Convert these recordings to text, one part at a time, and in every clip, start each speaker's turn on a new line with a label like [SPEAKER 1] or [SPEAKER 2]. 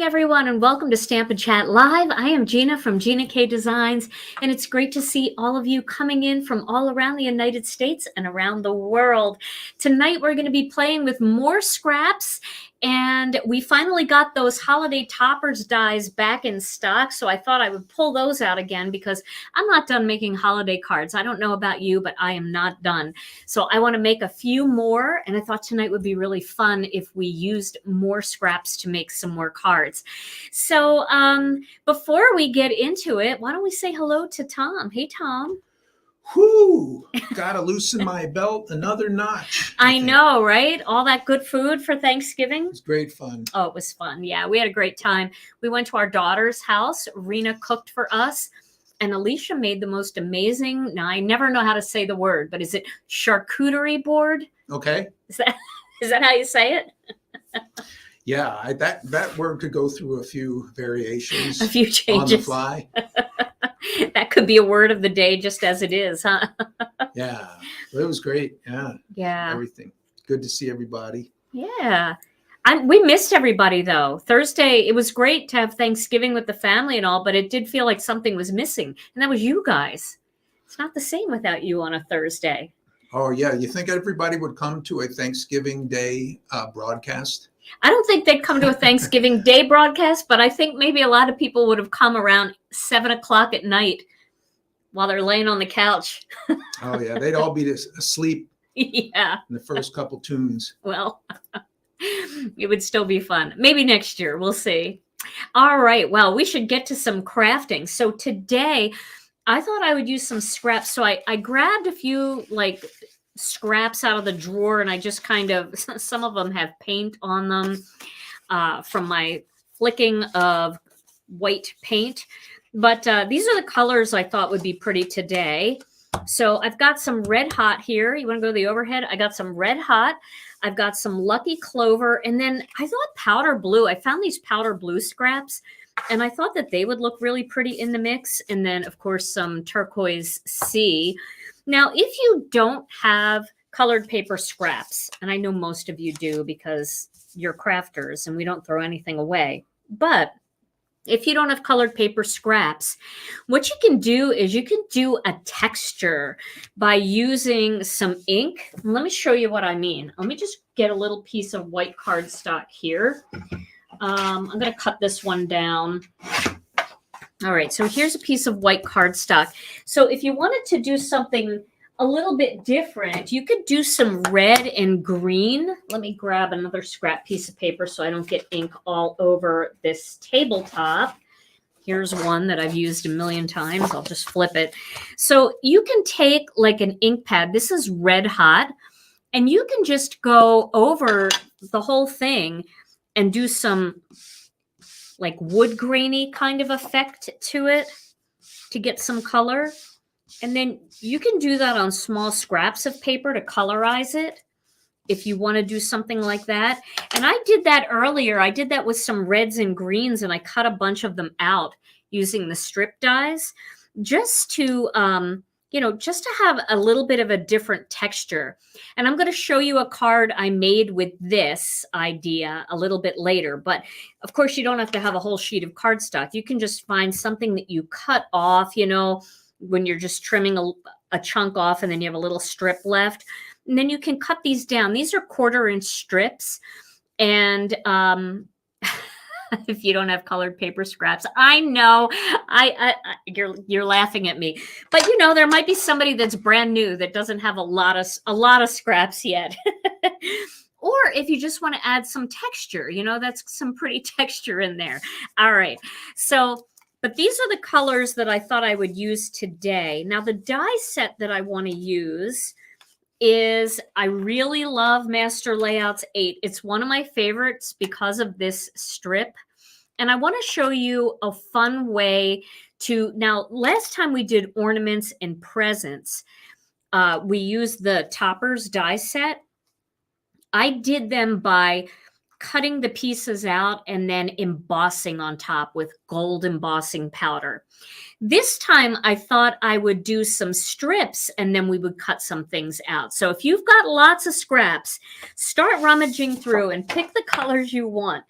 [SPEAKER 1] Everyone, and welcome to Stampin' Chat Live. I am Gina from Gina K Designs, and it's great to see all of you coming in from all around the United States and around the world. Tonight we're going to be playing with more scraps, and we finally got those holiday toppers dies back in stock, so I thought I would pull those out again because I'm not done making holiday cards. I don't know about you, but I am not done. So I want to make a few more, and I thought tonight would be really fun if we used more scraps to make some more cards. So before we get into it, why don't we say hello to Tom? Hey, Tom.
[SPEAKER 2] Whoo! Gotta loosen my belt another notch.
[SPEAKER 1] I know, right? All that good food for Thanksgiving.
[SPEAKER 2] It was great fun.
[SPEAKER 1] Oh, it was fun. Yeah, we had a great time. We went to our daughter's house. Rena cooked for us. And Alicia made the most amazing, now I never know how to say the word, but is it charcuterie board?
[SPEAKER 2] Okay.
[SPEAKER 1] Is that how you say it?
[SPEAKER 2] Yeah, that word could go through a few variations.
[SPEAKER 1] A few changes.
[SPEAKER 2] On the fly.
[SPEAKER 1] That could be a word of the day just as it is, huh?
[SPEAKER 2] Yeah, it was great. Yeah.
[SPEAKER 1] Yeah.
[SPEAKER 2] Everything. Good to see everybody.
[SPEAKER 1] Yeah. We missed everybody, though. Thursday, it was great to have Thanksgiving with the family and all, but it did feel like something was missing. And that was you guys. It's not the same without you on a Thursday.
[SPEAKER 2] Oh, yeah. You think everybody would come to a Thanksgiving Day broadcast?
[SPEAKER 1] I don't think they'd come to a Thanksgiving Day broadcast, but I think maybe a lot of people would have come around 7 o'clock at night while they're laying on the couch.
[SPEAKER 2] Oh, yeah. They'd all be asleep.
[SPEAKER 1] Yeah.
[SPEAKER 2] In the first couple tunes.
[SPEAKER 1] Well, it would still be fun. Maybe next year. We'll see. All right. Well, we should get to some crafting. So today, I thought I would use some scraps. So I grabbed a few scraps out of the drawer, and I just kind of, some of them have paint on them from my flicking of white paint. But these are the colors I thought would be pretty today. So I've got some Red Hot here. You want to go to the overhead? I got some Red Hot. I've got some Lucky Clover. And then I thought powder blue. I found these powder blue scraps, and I thought that they would look really pretty in the mix. And then, of course, some Turquoise Sea. Now, if you don't have colored paper scraps, and I know most of you do because you're crafters and we don't throw anything away, but if you don't have colored paper scraps, what you can do is you can do a texture by using some ink. Let me show you what I mean. Let me just get a little piece of white cardstock here. I'm going to cut this one down. All right, so here's a piece of white cardstock. So if you wanted to do something a little bit different, you could do some red and green. Let me grab another scrap piece of paper so I don't get ink all over this tabletop. Here's one that I've used a million times. I'll just flip it. So you can take like an ink pad. This is Red Hot. And you can just go over the whole thing and do some like wood grainy kind of effect to it to get some color. And then you can do that on small scraps of paper to colorize it if you want to do something like that. And I did that earlier. I did that with some reds and greens, and I cut a bunch of them out using the strip dies just to, just to have a little bit of a different texture. And I'm going to show you a card I made with this idea a little bit later. But of course, you don't have to have a whole sheet of cardstock. You can just find something that you cut off, when you're just trimming a chunk off and then you have a little strip left. And then you can cut these down. These are 1/4-inch strips. And if you don't have colored paper scraps, I know you're laughing at me, but there might be somebody that's brand new that doesn't have a lot of scraps yet. Or if you just want to add some texture, you know, that's some pretty texture in there. All right. So, but these are the colors that I thought I would use today. Now, the die set that I want to use is, I really love Master Layouts 8. It's one of my favorites because of this strip. And I want to show you a fun way to, now, last time we did ornaments and presents, we used the Toppers die set. I did them by cutting the pieces out and then embossing on top with gold embossing powder. This time I thought I would do some strips and then we would cut some things out. So if you've got lots of scraps, start rummaging through and pick the colors you want.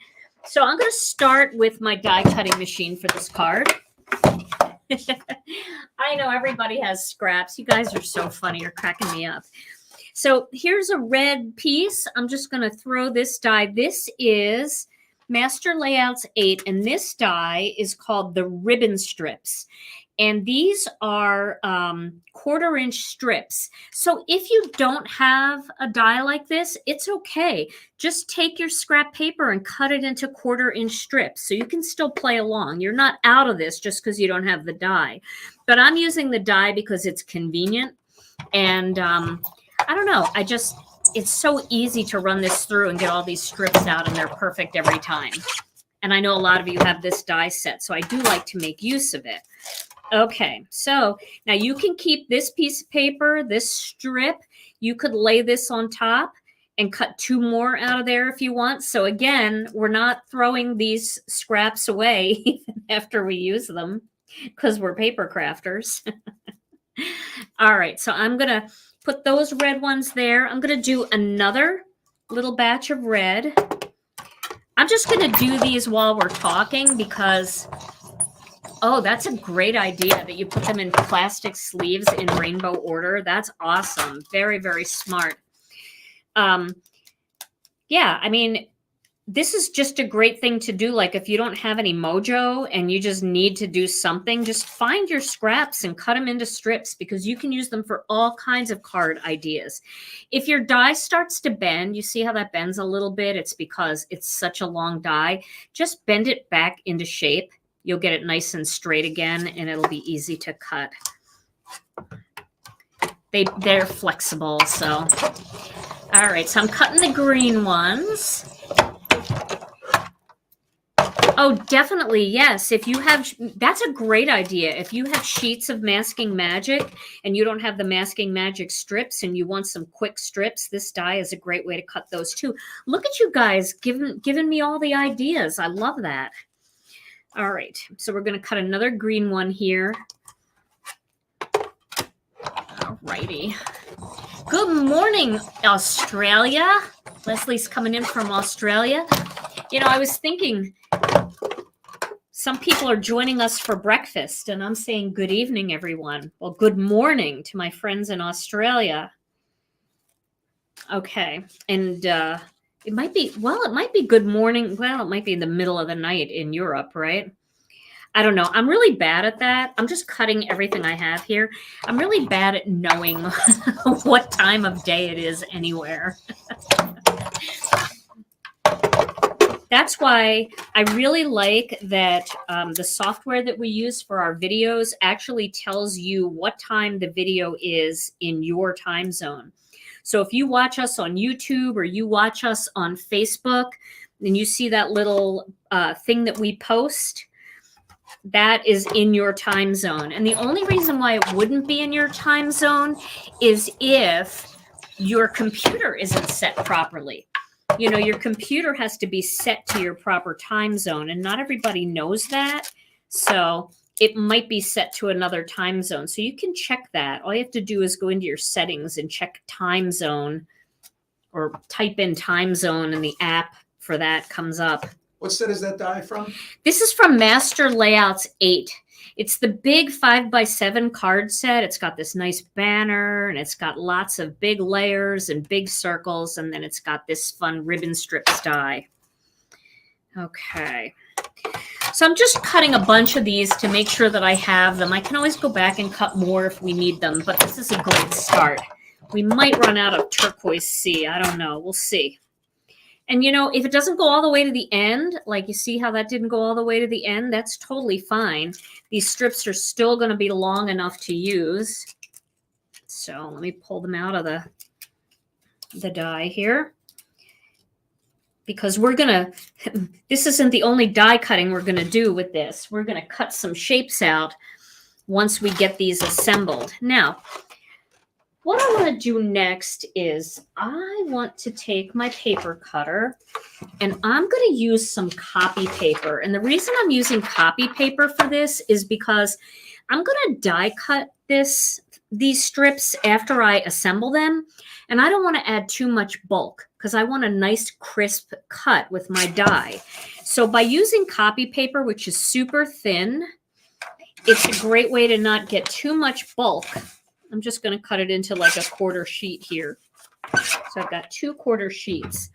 [SPEAKER 1] So I'm going to start with my die cutting machine for this card. I know everybody has scraps. You guys are so funny. You're cracking me up. So here's a red piece. I'm just going to throw this die. This is Master Layouts 8, and this die is called the ribbon strips. And these are 1/4-inch strips. So if you don't have a die like this, it's okay. Just take your scrap paper and cut it into 1/4-inch strips so you can still play along. You're not out of this just because you don't have the die. But I'm using the die because it's convenient. And I don't know. It's so easy to run this through and get all these strips out, and they're perfect every time. And I know a lot of you have this die set, so I do like to make use of it. Okay, so now you can keep this piece of paper, this strip. You could lay this on top and cut 2 more out of there if you want. So again, we're not throwing these scraps away even after we use them because we're paper crafters. All right, so I'm going to put those red ones there. I'm going to do another little batch of red. I'm just going to do these while we're talking because, oh, that's a great idea that you put them in plastic sleeves in rainbow order. That's awesome. Very, very smart. Yeah, I mean, this is just a great thing to do. Like if you don't have any mojo and you just need to do something, just find your scraps and cut them into strips because you can use them for all kinds of card ideas. If your die starts to bend, you see how that bends a little bit? It's because it's such a long die. Just bend it back into shape. You'll get it nice and straight again, and it'll be easy to cut. They're flexible, so. All right, so I'm cutting the green ones. Oh, definitely, yes. If you have, that's a great idea. If you have sheets of Masking Magic and you don't have the Masking Magic strips and you want some quick strips, this die is a great way to cut those too. Look at you guys giving me all the ideas. I love that. All right, so we're going to cut another green one here. All righty. Good morning, Australia. Leslie's coming in from Australia. You know, I was thinking some people are joining us for breakfast, and I'm saying good evening, everyone. Well, good morning to my friends in Australia. Okay, and it might be good morning. Well, it might be in the middle of the night in Europe, right? I don't know. I'm really bad at that. I'm just cutting everything I have here. I'm really bad at knowing what time of day it is anywhere. That's why I really like that the software that we use for our videos actually tells you what time the video is in your time zone. So if you watch us on YouTube or you watch us on Facebook and you see that little thing that we post, that is in your time zone. And the only reason why it wouldn't be in your time zone is if your computer isn't set properly. You know, your computer has to be set to your proper time zone, and not everybody knows that. So it might be set to another time zone. So you can check that. All you have to do is go into your settings and check time zone, or type in time zone, and the app for that comes up.
[SPEAKER 2] What set is that die from?
[SPEAKER 1] This is from Master Layouts 8. It's the big 5x7 card set. It's got this nice banner, and it's got lots of big layers and big circles, and then it's got this fun ribbon strips die. Okay. So I'm just cutting a bunch of these to make sure that I have them. I can always go back and cut more if we need them, but this is a great start. We might run out of Turquoise Sea. I don't know. We'll see. And you know, if it doesn't go all the way to the end, like you see how that didn't go all the way to the end, that's totally fine. These strips are still going to be long enough to use. So let me pull them out of the die here. Because we're going to, this isn't the only die cutting we're going to do with this. We're going to cut some shapes out once we get these assembled. Now, what I want to do next is I want to take my paper cutter and I'm going to use some copy paper. And the reason I'm using copy paper for this is because I'm going to die cut these strips after I assemble them. And I don't want to add too much bulk because I want a nice crisp cut with my die. So by using copy paper, which is super thin, it's a great way to not get too much bulk. I'm just going to cut it into like a quarter sheet here. So I've got 2 quarter sheets.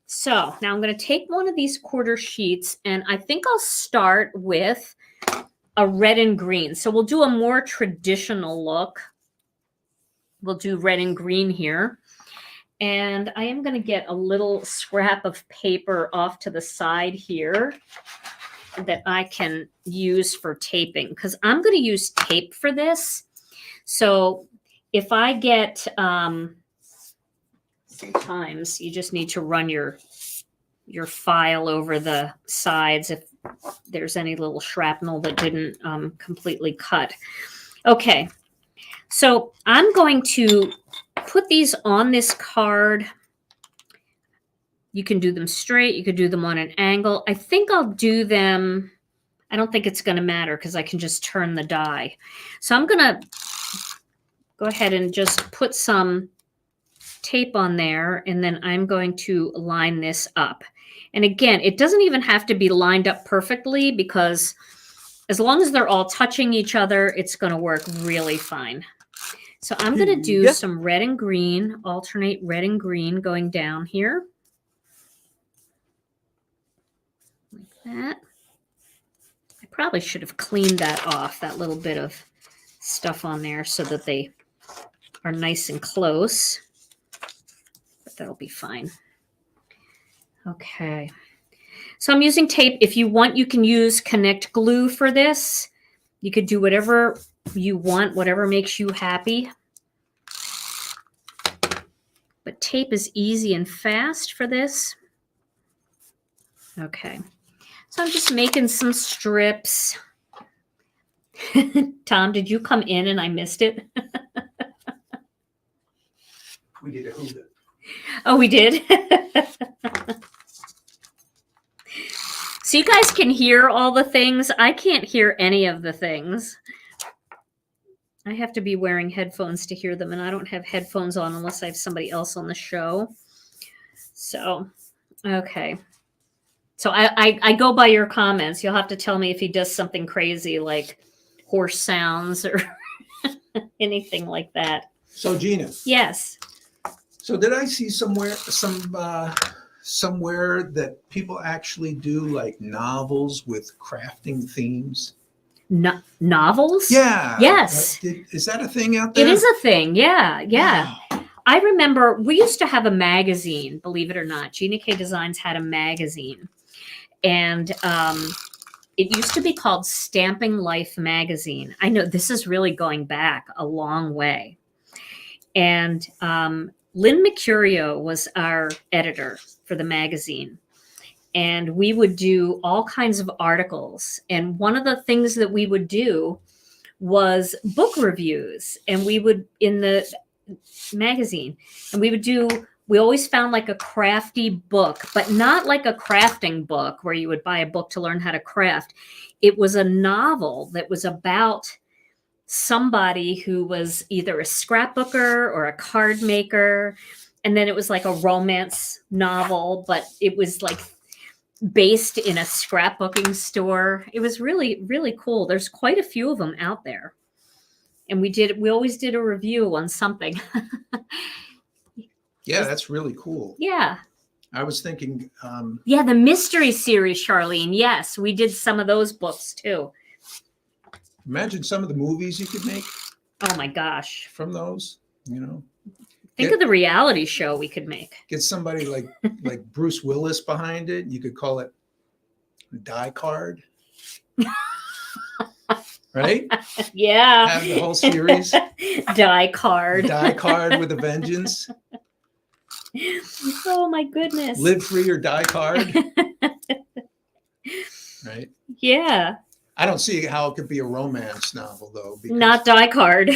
[SPEAKER 1] So now I'm going to take one of these quarter sheets and I think I'll start with a red and green. So we'll do a more traditional look. We'll do red and green here. And I am going to get a little scrap of paper off to the side here that I can use for taping because I'm going to use tape for this. So if I get, sometimes you just need to run your file over the sides if there's any little shrapnel that didn't completely cut. Okay, so I'm going to put these on this card. You can do them straight. You could do them on an angle. I think I'll do them. I don't think it's going to matter because I can just turn the die. So I'm going to go ahead and just put some tape on there, and then I'm going to line this up. And again, it doesn't even have to be lined up perfectly because as long as they're all touching each other, it's going to work really fine. So I'm going to do some red and green, alternate red and green going down here. Like that. I probably should have cleaned that off, that little bit of stuff on there so that they are nice and close, but that'll be fine. Okay, so I'm using tape. If you want, you can use Connect glue for this. You could do whatever you want, whatever makes you happy. But tape is easy and fast for this. Okay, so I'm just making some strips. Tom, did you come in and I missed it?
[SPEAKER 2] We did a who.
[SPEAKER 1] Oh, we did? So you guys can hear all the things. I can't hear any of the things. I have to be wearing headphones to hear them, and I don't have headphones on unless I have somebody else on the show. So, okay. So I go by your comments. You'll have to tell me if he does something crazy like horse sounds or anything like that.
[SPEAKER 2] So Gina.
[SPEAKER 1] Yes.
[SPEAKER 2] So did I see somewhere that people actually do like novels with crafting themes?
[SPEAKER 1] Novels?
[SPEAKER 2] Yeah.
[SPEAKER 1] Yes.
[SPEAKER 2] Is that a thing out there?
[SPEAKER 1] It is a thing. Yeah. Yeah.
[SPEAKER 2] Wow.
[SPEAKER 1] I remember we used to have a magazine, believe it or not. Gina K Designs had a magazine. And it used to be called Stamping Life Magazine. I know this is really going back a long way. And Lynn Mercurio was our editor for the magazine. And we would do all kinds of articles. And one of the things that we would do was book reviews. And we would, in the magazine, and we always found like a crafty book, but not like a crafting book where you would buy a book to learn how to craft. It was a novel that was about somebody who was either a scrapbooker or a card maker. And then it was like a romance novel, but it was like based in a scrapbooking store. It was really, really cool. There's quite a few of them out there. And we always did a review on something.
[SPEAKER 2] Yeah, that's really cool.
[SPEAKER 1] Yeah.
[SPEAKER 2] I was thinking.
[SPEAKER 1] Yeah, the mystery series, Charlene. Yes, we did some of those books too.
[SPEAKER 2] Imagine some of the movies you could make.
[SPEAKER 1] Oh my gosh.
[SPEAKER 2] From those,
[SPEAKER 1] Think of the reality show we could make.
[SPEAKER 2] Get somebody like Bruce Willis behind it. You could call it Die Card. Right?
[SPEAKER 1] Yeah.
[SPEAKER 2] Have the whole series.
[SPEAKER 1] Die Card.
[SPEAKER 2] Die Card with a vengeance.
[SPEAKER 1] Oh my goodness.
[SPEAKER 2] Live Free or Die Card. Right?
[SPEAKER 1] Yeah.
[SPEAKER 2] I don't see how it could be a romance novel though.
[SPEAKER 1] Not Die Card.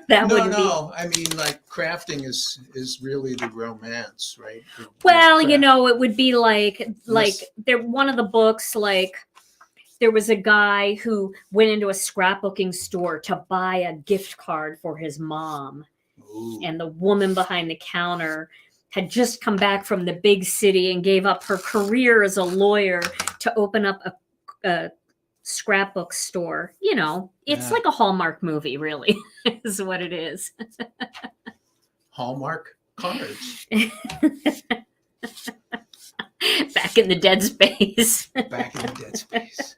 [SPEAKER 1] That wouldn't be.
[SPEAKER 2] No. I mean, like crafting is really the romance, right?
[SPEAKER 1] Well, you know, it would be like there. One of the books, like there was a guy who went into a scrapbooking store to buy a gift card for his mom,
[SPEAKER 2] Ooh.
[SPEAKER 1] and the woman behind the counter had just come back from the big city and gave up her career as a lawyer to open up a scrapbook store. You know, it's like a Hallmark movie, really, is what it is.
[SPEAKER 2] Hallmark cards.
[SPEAKER 1] Back in the dead space.
[SPEAKER 2] Back in the dead space.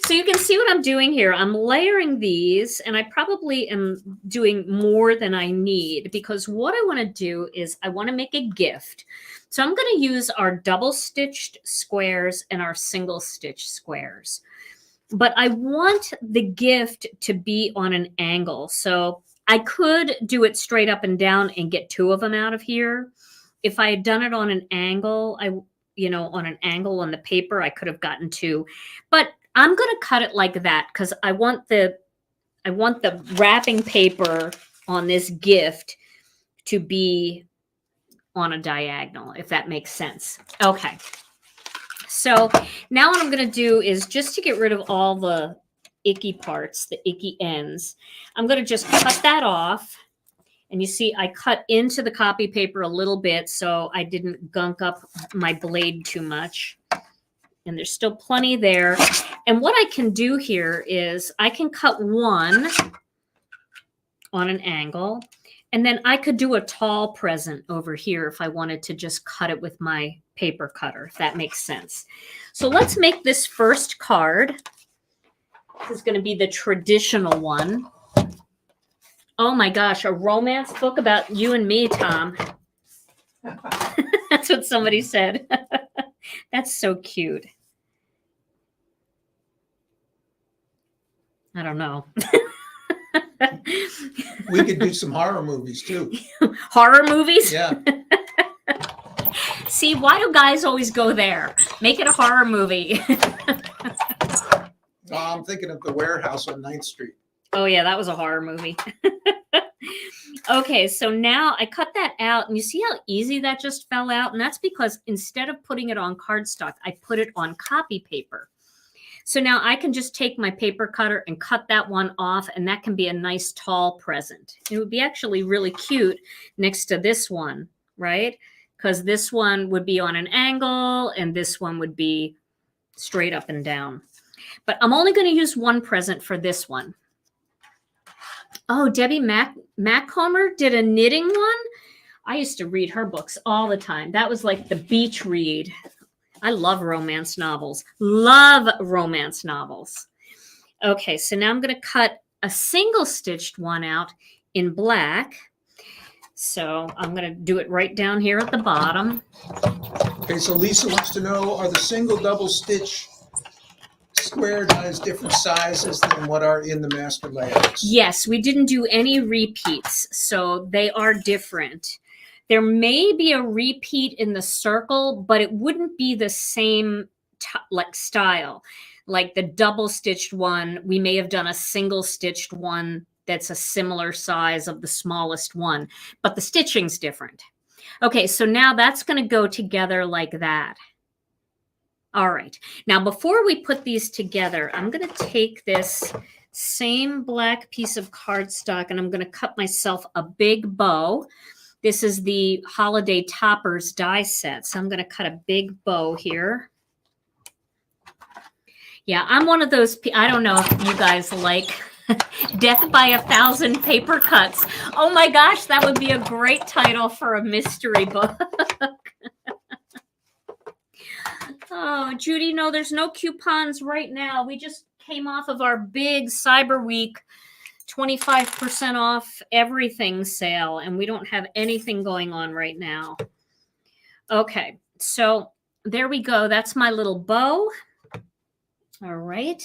[SPEAKER 1] So you can see what I'm doing here. I'm layering these, and I probably am doing more than I need, because what I want to do is I want to make a gift. So I'm going to use our double stitched squares and our single stitch squares. But I want the gift to be on an angle. So I could do it straight up and down and get two of them out of here. If I had done it on an angle, on an angle on the paper, I could have gotten two. But I'm going to cut it like that because I want the wrapping paper on this gift to be on a diagonal, if that makes sense. Okay. So now what I'm going to do is, just to get rid of all the icky parts, the icky ends, I'm going to just cut that off. And you see, I cut into the copy paper a little bit so I didn't gunk up my blade too much. And there's still plenty there. And what I can do here is I can cut one on an angle, and then I could do a tall present over here if I wanted to just cut it with my paper cutter, if that makes sense. So let's make this first card. This is going to be the traditional one. Oh my gosh, a romance book about you and me, Tom. That's what somebody said. That's so cute. I don't know.
[SPEAKER 2] We could do some horror movies too.
[SPEAKER 1] Horror movies?
[SPEAKER 2] Yeah.
[SPEAKER 1] See, why do guys always go there? Make it a horror movie.
[SPEAKER 2] I'm thinking of The Warehouse on 9th Street.
[SPEAKER 1] Oh yeah, that was a horror movie. Okay, so now I cut that out, and you see how easy that just fell out? And that's because instead of putting it on cardstock, I put it on copy paper. So now I can just take my paper cutter and cut that one off, and that can be a nice tall present. It would be actually really cute next to this one, right? Because this one would be on an angle, and this one would be straight up and down. But I'm only going to use one present for this one. Oh, Debbie Maccomer did a knitting one. I used to read her books all the time. That was like the beach read. I love romance novels. Love romance novels. Okay, so now I'm going to cut a single stitched one out in black. So I'm going to do it right down here at the bottom.
[SPEAKER 2] Okay, so Lisa wants to know, are the single double stitch square dies different sizes than what are in the master layouts?
[SPEAKER 1] Yes, we didn't do any repeats, so they are different. There may be a repeat in the circle, but it wouldn't be the same style. Like the double stitched one, we may have done a single stitched one that's a similar size of the smallest one, but the stitching's different. Okay, so now that's going to go together like that. All right, now before we put these together, I'm going to take this same black piece of cardstock and I'm going to cut myself a big bow. This is the Holiday Toppers die set, so I'm going to cut a big bow here. Yeah, I'm one of those, I don't know if you guys like Death by 1,000 Paper Cuts. Oh my gosh, that would be a great title for a mystery book. Oh, Judy, no, there's no coupons right now. We just came off of our big Cyber Week 25% off everything sale, and we don't have anything going on right now. Okay, so there we go. That's my little bow. All right.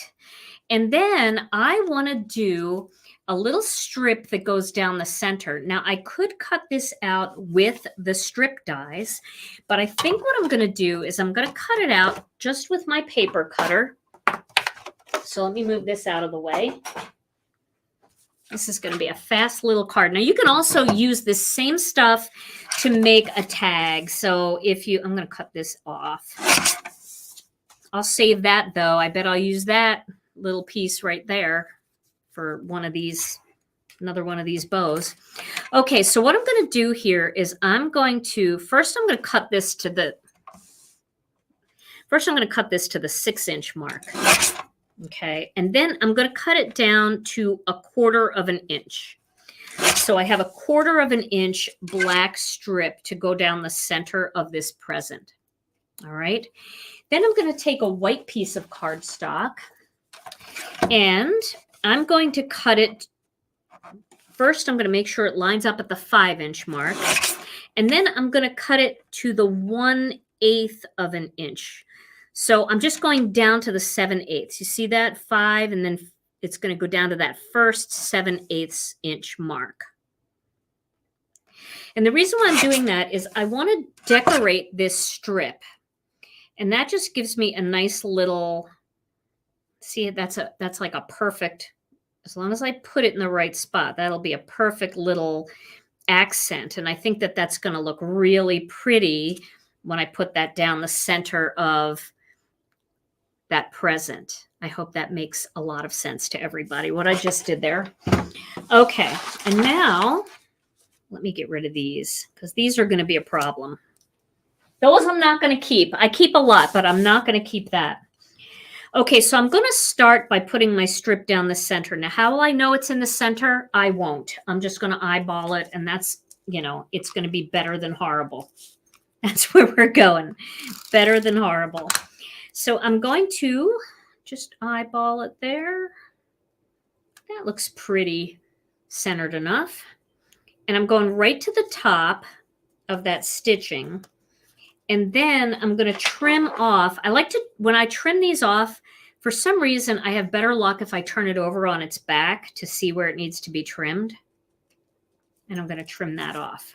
[SPEAKER 1] And then I want to do a little strip that goes down the center. Now, I could cut this out with the strip dies, but I think what I'm going to do is I'm going to cut it out just with my paper cutter. So let me move this out of the way. This is going to be a fast little card. Now, you can also use this same stuff to make a tag. So if you, I'm going to cut this off. I'll save that, though. I bet I'll use that little piece right there for one of these, another one of these bows. Okay, so what I'm going to do here is I'm going to, first I'm going to cut this to the 6-inch mark. Okay, and then I'm going to cut it down to 1/4 of an inch. So I have 1/4 of an inch black strip to go down the center of this present. All right, then I'm going to take a white piece of cardstock and I'm going to cut it. First, I'm going to make sure it lines up at the 5-inch mark. And then I'm going to cut it to the 1/8 of an inch. So I'm just going down to the 7/8. You see that? 5, and then it's going to go down to that first 7/8 inch mark. And the reason why I'm doing that is I want to decorate this strip. And that just gives me a nice little, see, that's like a perfect, as long as I put it in the right spot, that'll be a perfect little accent. And I think that that's going to look really pretty when I put that down the center of that present. I hope that makes a lot of sense to everybody, what I just did there. Okay, and now let me get rid of these because these are going to be a problem. Those I'm not going to keep. I keep a lot, but I'm not going to keep that. Okay, so I'm going to start by putting my strip down the center. Now, how will I know it's in the center? I won't. I'm just going to eyeball it, and that's, you know, it's going to be better than horrible. That's where we're going. Better than horrible. So I'm going to just eyeball it there. That looks pretty centered enough. And I'm going right to the top of that stitching. And then I'm going to trim off. I like to, when I trim these off, for some reason, I have better luck if I turn it over on its back to see where it needs to be trimmed. And I'm going to trim that off.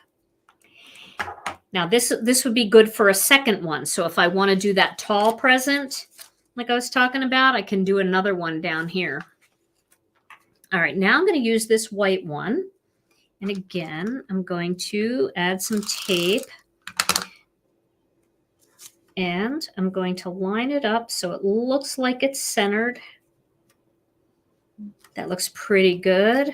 [SPEAKER 1] Now, this would be good for a second one. So if I want to do that tall present, like I was talking about, I can do another one down here. All right, now I'm going to use this white one. And again, I'm going to add some tape. And I'm going to line it up so it looks like it's centered. That looks pretty good.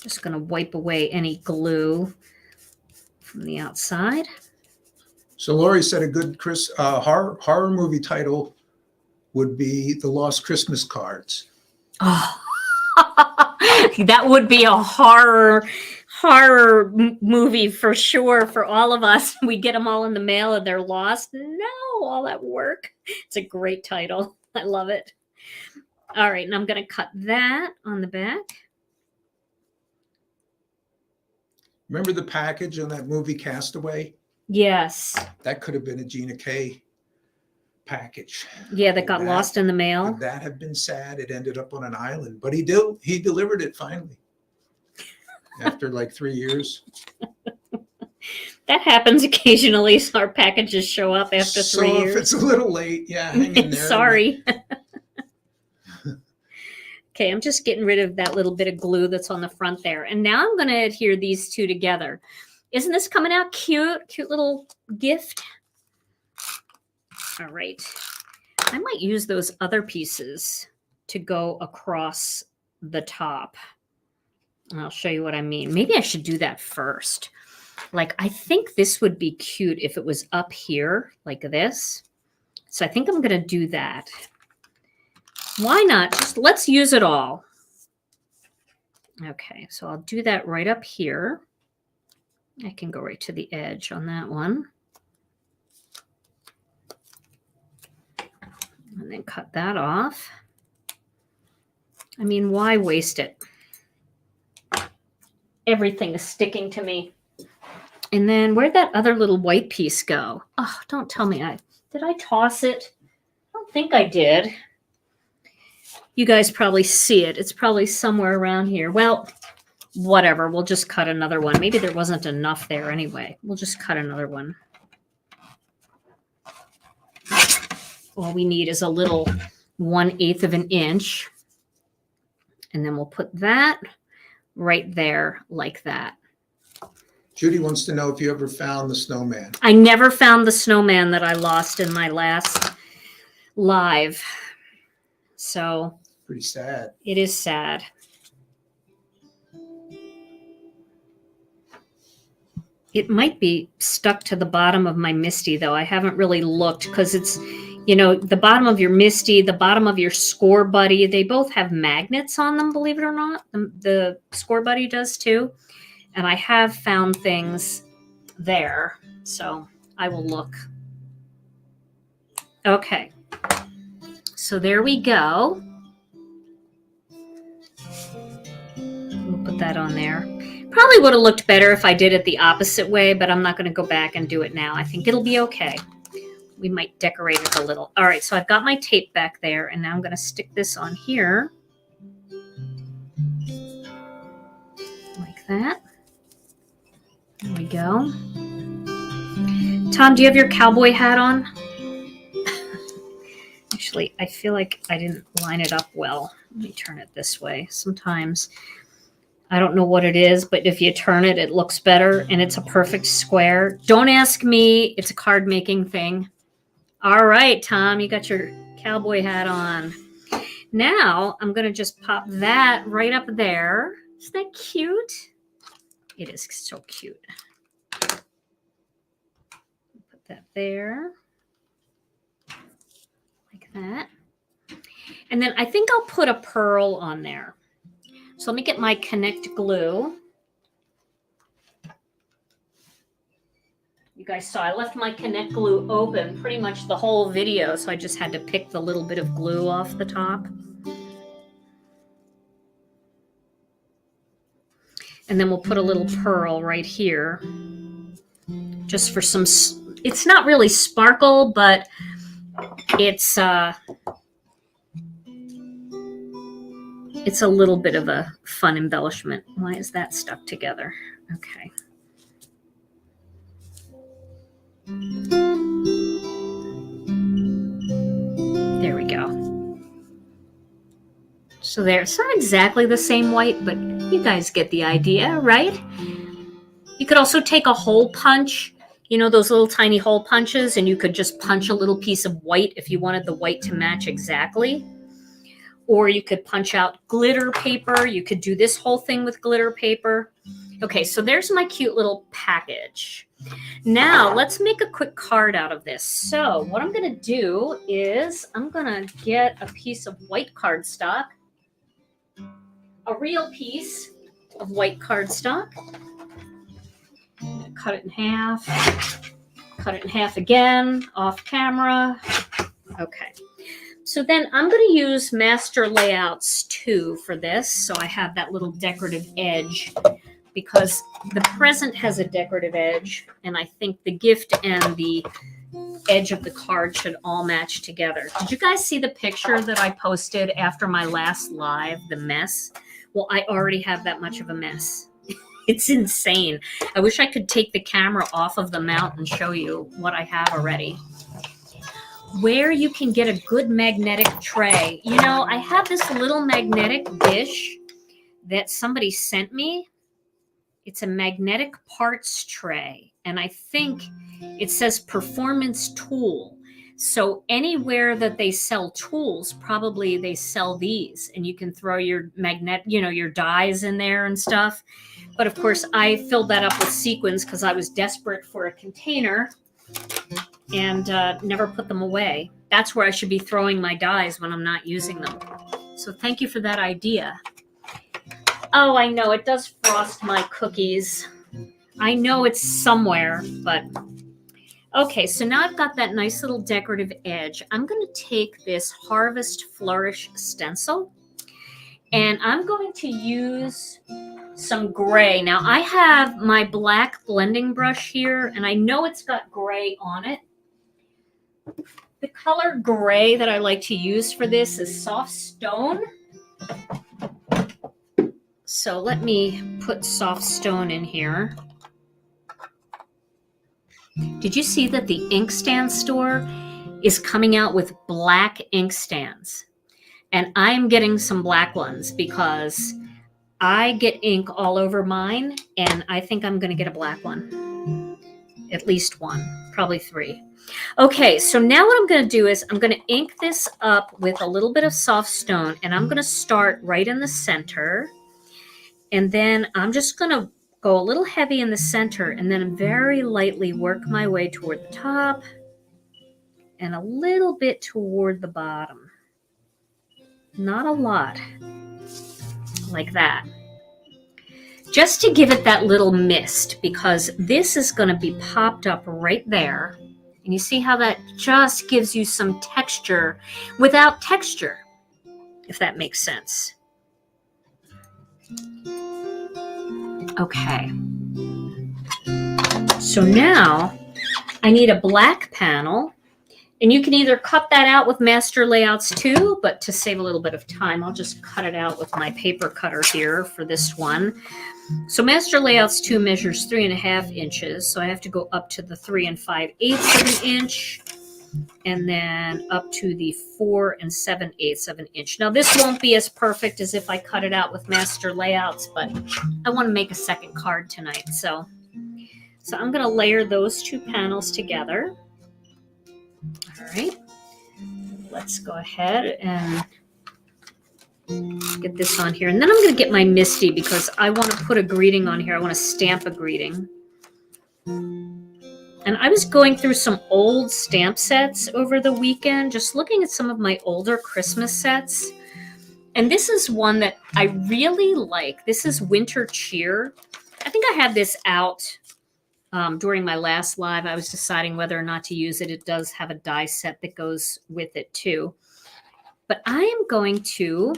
[SPEAKER 1] Just going to wipe away any glue from the outside.
[SPEAKER 2] So Lori said a good horror movie title would be The Lost Christmas Cards.
[SPEAKER 1] Oh, that would be a horror movie for sure for all of us. We get them all in the mail and they're lost. No, all that work. It's a great title. I love it. All right, and I'm going to cut that on the back.
[SPEAKER 2] Remember the package on that movie Castaway?
[SPEAKER 1] Yes.
[SPEAKER 2] That could have been a Gina K package.
[SPEAKER 1] Yeah, that got lost in the mail.
[SPEAKER 2] Would that have been sad? It ended up on an island, but he delivered it finally after like 3 years.
[SPEAKER 1] That happens occasionally. So our packages show up after 3 years.
[SPEAKER 2] So if it's a little late, yeah, hang in there.
[SPEAKER 1] Sorry. Okay, I'm just getting rid of that little bit of glue that's on the front there. And now I'm going to adhere these two together. Isn't this coming out cute? Cute little gift. All right. I might use those other pieces to go across the top. And I'll show you what I mean. Maybe I should do that first. Like, I think this would be cute if it was up here like this. So I think I'm going to do that. Why not? Just let's use it all. Okay, so I'll do that right up here. I can go right to the edge on that one. And then cut that off. I mean, why waste it? Everything is sticking to me. And then where'd that other little white piece go? Oh, don't tell me did I toss it? I don't think I did. You guys probably see it. It's probably somewhere around here. Well, whatever. We'll just cut another one. Maybe there wasn't enough there anyway. We'll just cut another one. All we need is a little 1/8 of an inch. And then we'll put that right there like that.
[SPEAKER 2] Judy wants to know if you ever found the snowman.
[SPEAKER 1] I never found the snowman that I lost in my last live. So
[SPEAKER 2] Pretty sad.
[SPEAKER 1] it is sad. It might be stuck to the bottom of my Misty, though. I haven't really looked because it's, you know, the bottom of your Misty, the bottom of your Score Buddy, they both have magnets on them, believe it or not. The Score Buddy does too. And I have found things there. So I will look. Okay. So there we go. We'll put that on there. Probably would have looked better if I did it the opposite way, but I'm not going to go back and do it now. I think it'll be okay. We might decorate it a little. All right, so I've got my tape back there, and now I'm going to stick this on here. Like that. There we go. Tom, do you have your cowboy hat on? Actually, I feel like I didn't line it up well. Let me turn it this way. Sometimes I don't know what it is, but if you turn it, it looks better and it's a perfect square. Don't ask me. It's a card making thing. All right, Tom, you got your cowboy hat on. Now I'm going to just pop that right up there. Isn't that cute? It is so cute. Put that there. Like that. And then I think I'll put a pearl on there. So let me get my Connect glue. You guys saw I left my Connect glue open pretty much the whole video, so I just had to pick the little bit of glue off the top. And then we'll put a little pearl right here, just for some, it's not really sparkle, but it's a little bit of a fun embellishment. Why is that stuck together? Okay. There we go. So there, it's not exactly the same white, but you guys get the idea, right? You could also take a hole punch, you know, those little tiny hole punches, and you could just punch a little piece of white if you wanted the white to match exactly. Or you could punch out glitter paper. You could do this whole thing with glitter paper. Okay, so there's my cute little package. Now, let's make a quick card out of this. So what I'm going to do is I'm going to get a piece of white cardstock, a real piece of white cardstock. I'm going to cut it in half again, off camera. Okay. So then I'm going to use Master Layouts 2 for this. So I have that little decorative edge because the present has a decorative edge, and I think the gift and the edge of the card should all match together. Did you guys see the picture that I posted after my last live, the mess? Well, I already have that much of a mess. It's insane. I wish I could take the camera off of the mount and show you what I have already. Where you can get a good magnetic tray. You know, I have this little magnetic dish that somebody sent me. It's a magnetic parts tray, and I think it says performance tool. So anywhere that they sell tools, probably they sell these, and you can throw your your dies in there and stuff. But of course, I filled that up with sequins because I was desperate for a container and never put them away. That's where I should be throwing my dies when I'm not using them. So thank you for that idea. Oh, I know, it does frost my cookies. I know it's somewhere, but Okay, so now I've got that nice little decorative edge. I'm going to take this Harvest Flourish stencil and I'm going to use some gray. Now I have my black blending brush here and I know it's got gray on it. The color gray that I like to use for this is Soft Stone. So let me put Soft Stone in here. Did you see that the inkstand store is coming out with black inkstands? And I am getting some black ones because I get ink all over mine, and I think I'm going to get a black one. At least one, probably 3. Okay, so now what I'm going to do is I'm going to ink this up with a little bit of Soft Stone, and I'm going to start right in the center. And then I'm just going to go a little heavy in the center and then very lightly work my way toward the top and a little bit toward the bottom. Not a lot. Like that. Just to give it that little mist, because this is going to be popped up right there. And you see how that just gives you some texture without texture, if that makes sense. Okay. So now I need a black panel, and you can either cut that out with Master Layouts 2, but to save a little bit of time, I'll just cut it out with my paper cutter here for this one. So Master Layouts 2 measures 3.5 inches, so I have to go up to the 3 5/8 of an inch, and then up to the 4 7/8 of an inch. Now this won't be as perfect as if I cut it out with Master Layouts, but I want to make a second card tonight, so I'm going to layer those 2 panels together. All right, let's go ahead and get this on here. And then I'm going to get my Misty because I want to put a greeting on here. I want to stamp a greeting. And I was going through some old stamp sets over the weekend, just looking at some of my older Christmas sets. And this is one that I really like. This is Winter Cheer. I think I had this out during my last live. I was deciding whether or not to use it. It does have a die set that goes with it too. But I'm going to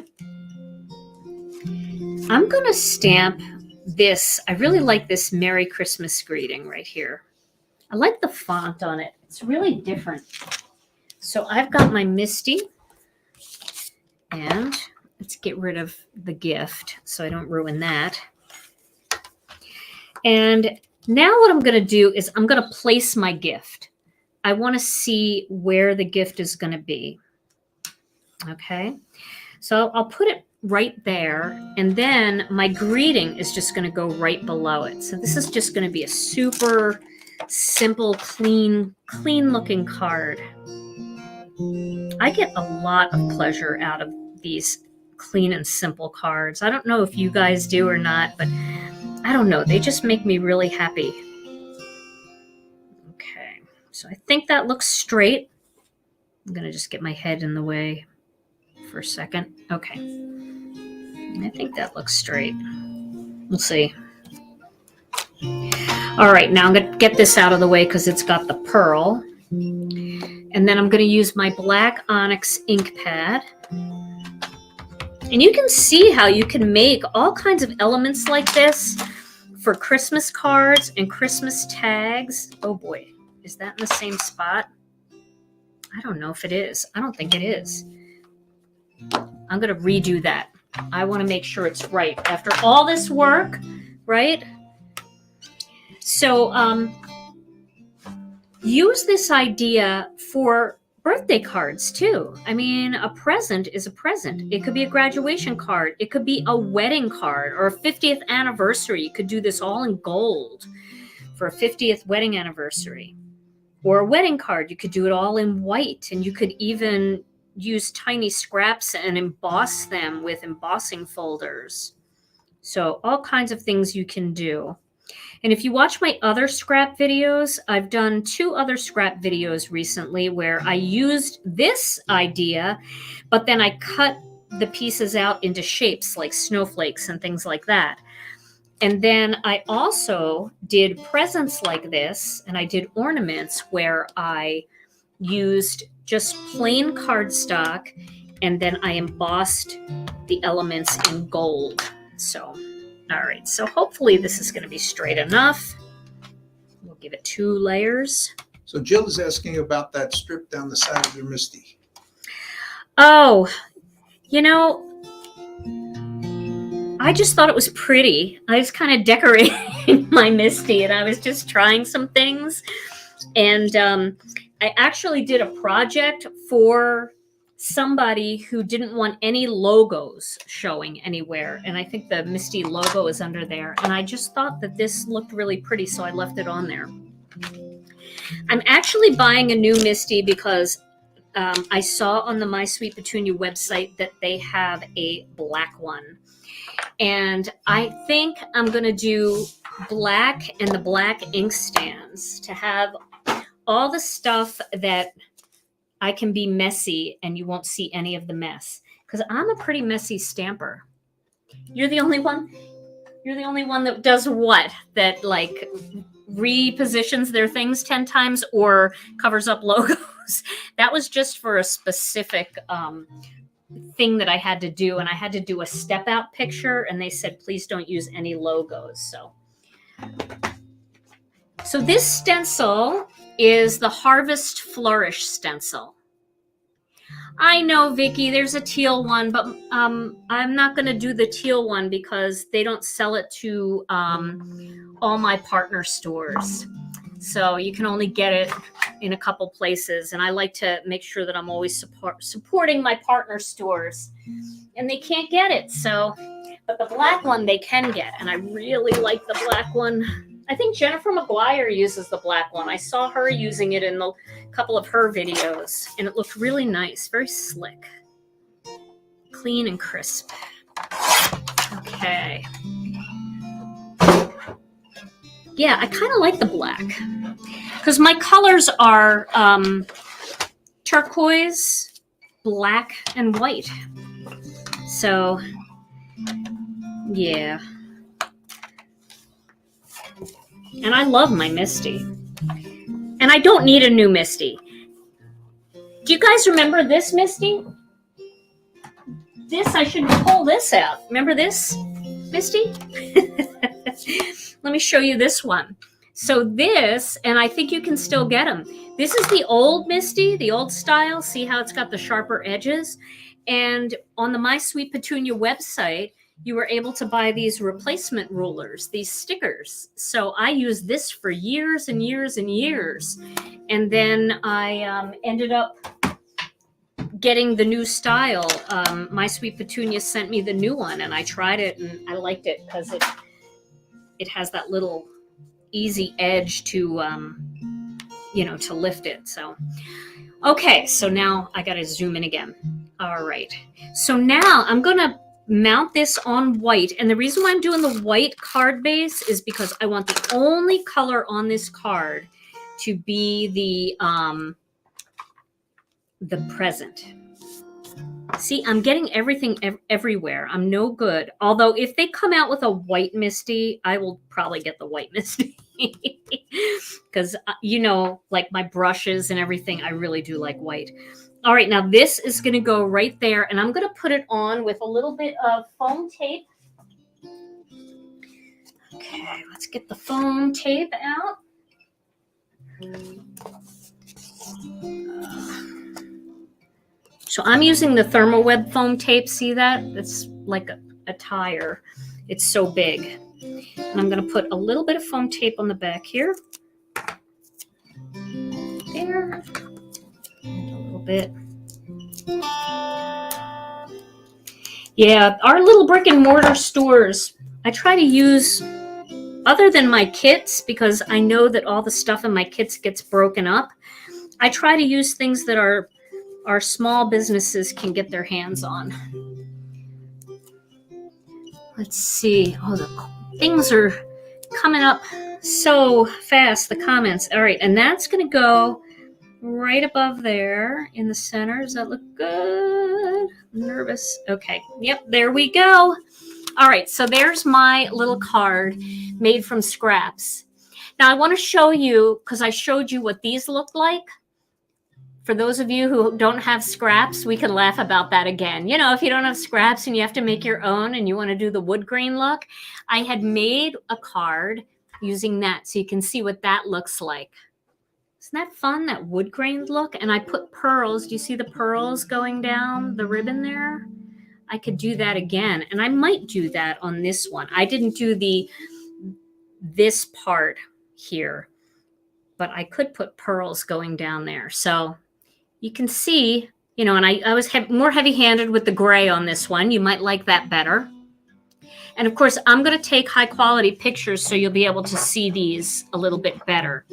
[SPEAKER 1] stamp this. I really like this Merry Christmas greeting right here. I like the font on it. It's really different. So I've got my Misty, and let's get rid of the gift so I don't ruin that. And now what I'm going to do is I'm going to place my gift. I want to see where the gift is going to be. Okay, so I'll put it right there, and then my greeting is just going to go right below it. So this is just going to be a super simple, clean looking card. I get a lot of pleasure out of these clean and simple cards. I don't know if you guys do or not, but I don't know. They just make me really happy. Okay, so I think that looks straight. I'm going to just get my head in the way for a second. Okay. I think that looks straight. We'll see. All right, now I'm going to get this out of the way because it's got the pearl. And then I'm going to use my black Onyx ink pad. And you can see how you can make all kinds of elements like this for Christmas cards and Christmas tags. Oh boy, is that in the same spot? I don't know if it is. I don't think it is. I'm going to redo that. I want to make sure it's right after all this work, right? So use this idea for birthday cards too. I mean, a present is a present. It could be a graduation card. It could be a wedding card or a 50th anniversary. You could do this all in gold for a 50th wedding anniversary. Or a wedding card, you could do it all in white, and you could even use tiny scraps and emboss them with embossing folders. So all kinds of things you can do. And if you watch my other scrap videos, I've done 2 other scrap videos recently where I used this idea, but then I cut the pieces out into shapes like snowflakes and things like that. And then I also did presents like this, and I did ornaments where I used just plain cardstock, and then I embossed the elements in gold. So, all right, so hopefully this is going to be straight enough. We'll give it 2 layers.
[SPEAKER 2] So Jill is asking about that strip down the side of your Misty.
[SPEAKER 1] Oh, you know, I just thought it was pretty. I was kind of decorating my Misty, and I was just trying some things. And I actually did a project for somebody who didn't want any logos showing anywhere. And I think the Misty logo is under there. And I just thought that this looked really pretty, so I left it on there. I'm actually buying a new Misty because I saw on the My Sweet Petunia website that they have a black one. And I think I'm going to do black and the black ink stands to have all the stuff that I can be messy and you won't see any of the mess. Because I'm a pretty messy stamper. You're the only one? You're the only one that does what? That like repositions their things 10 times or covers up logos? That was just for a specific thing that I had to do, and I had to do a step out picture, and they said please don't use any logos. So this stencil is the Harvest Flourish stencil. I know, Vicki, there's a teal one, but I'm not going to do the teal one because they don't sell it to all my partner stores. So you can only get it in a couple places. And I like to make sure that I'm always supporting my partner stores. And they can't get it. So, but the black one they can get. And I really like the black one. I think Jennifer McGuire uses the black one. I saw her using it in a couple of her videos. And it looked really nice. Very slick. Clean and crisp. Okay. Yeah, I kind of like the black because my colors are turquoise, black, and white. So, yeah. And I love my Misty. And I don't need a new Misty. Do you guys remember this Misty? This, I should pull this out. Remember this Misty? Let me show you this one. So this, and I think you can still get them. This is the old Misty, the old style. See how it's got the sharper edges? And on the My Sweet Petunia website, you were able to buy these replacement rulers, these stickers. So I used this for years and years and years. And then I ended up getting the new style. My Sweet Petunia sent me the new one, and I tried it, and I liked it because it has that little easy edge to, to lift it. So, okay, so now I got to zoom in again. All right. So now I'm going to mount this on white. And the reason why I'm doing the white card base is because I want the only color on this card to be the present. See, I'm getting everything everywhere. I'm no good. Although if they come out with a white Misty, I will probably get the white Misty. Because, like my brushes and everything, I really do like white. All right, now this is going to go right there. And I'm going to put it on with a little bit of foam tape. Okay, let's get the foam tape out. So I'm using the Thermoweb foam tape. See that? It's like a tire. It's so big. And I'm going to put a little bit of foam tape on the back here. There. And a little bit. Yeah, our little brick and mortar stores, I try to use, other than my kits, because I know that all the stuff in my kits gets broken up, I try to use things that our small businesses can get their hands on. Let's see. Oh, the things are coming up so fast, the comments. All right, and that's going to go right above there in the center. Does that look good? I'm nervous. Okay. Yep, there we go. All right, so there's my little card made from scraps. Now I want to show you, because I showed you what these look like. For those of you who don't have scraps, we can laugh about that again. You know, if you don't have scraps and you have to make your own and you want to do the wood grain look, I had made a card using that so you can see what that looks like. Isn't that fun, that wood grain look? And I put pearls. Do you see the pearls going down the ribbon there? I could do that again, and I might do that on this one. I didn't do this part here, but I could put pearls going down there. So you can see, you know, and I was more heavy-handed with the gray on this one. You might like that better. And of course, I'm going to take high-quality pictures so you'll be able to see these a little bit better.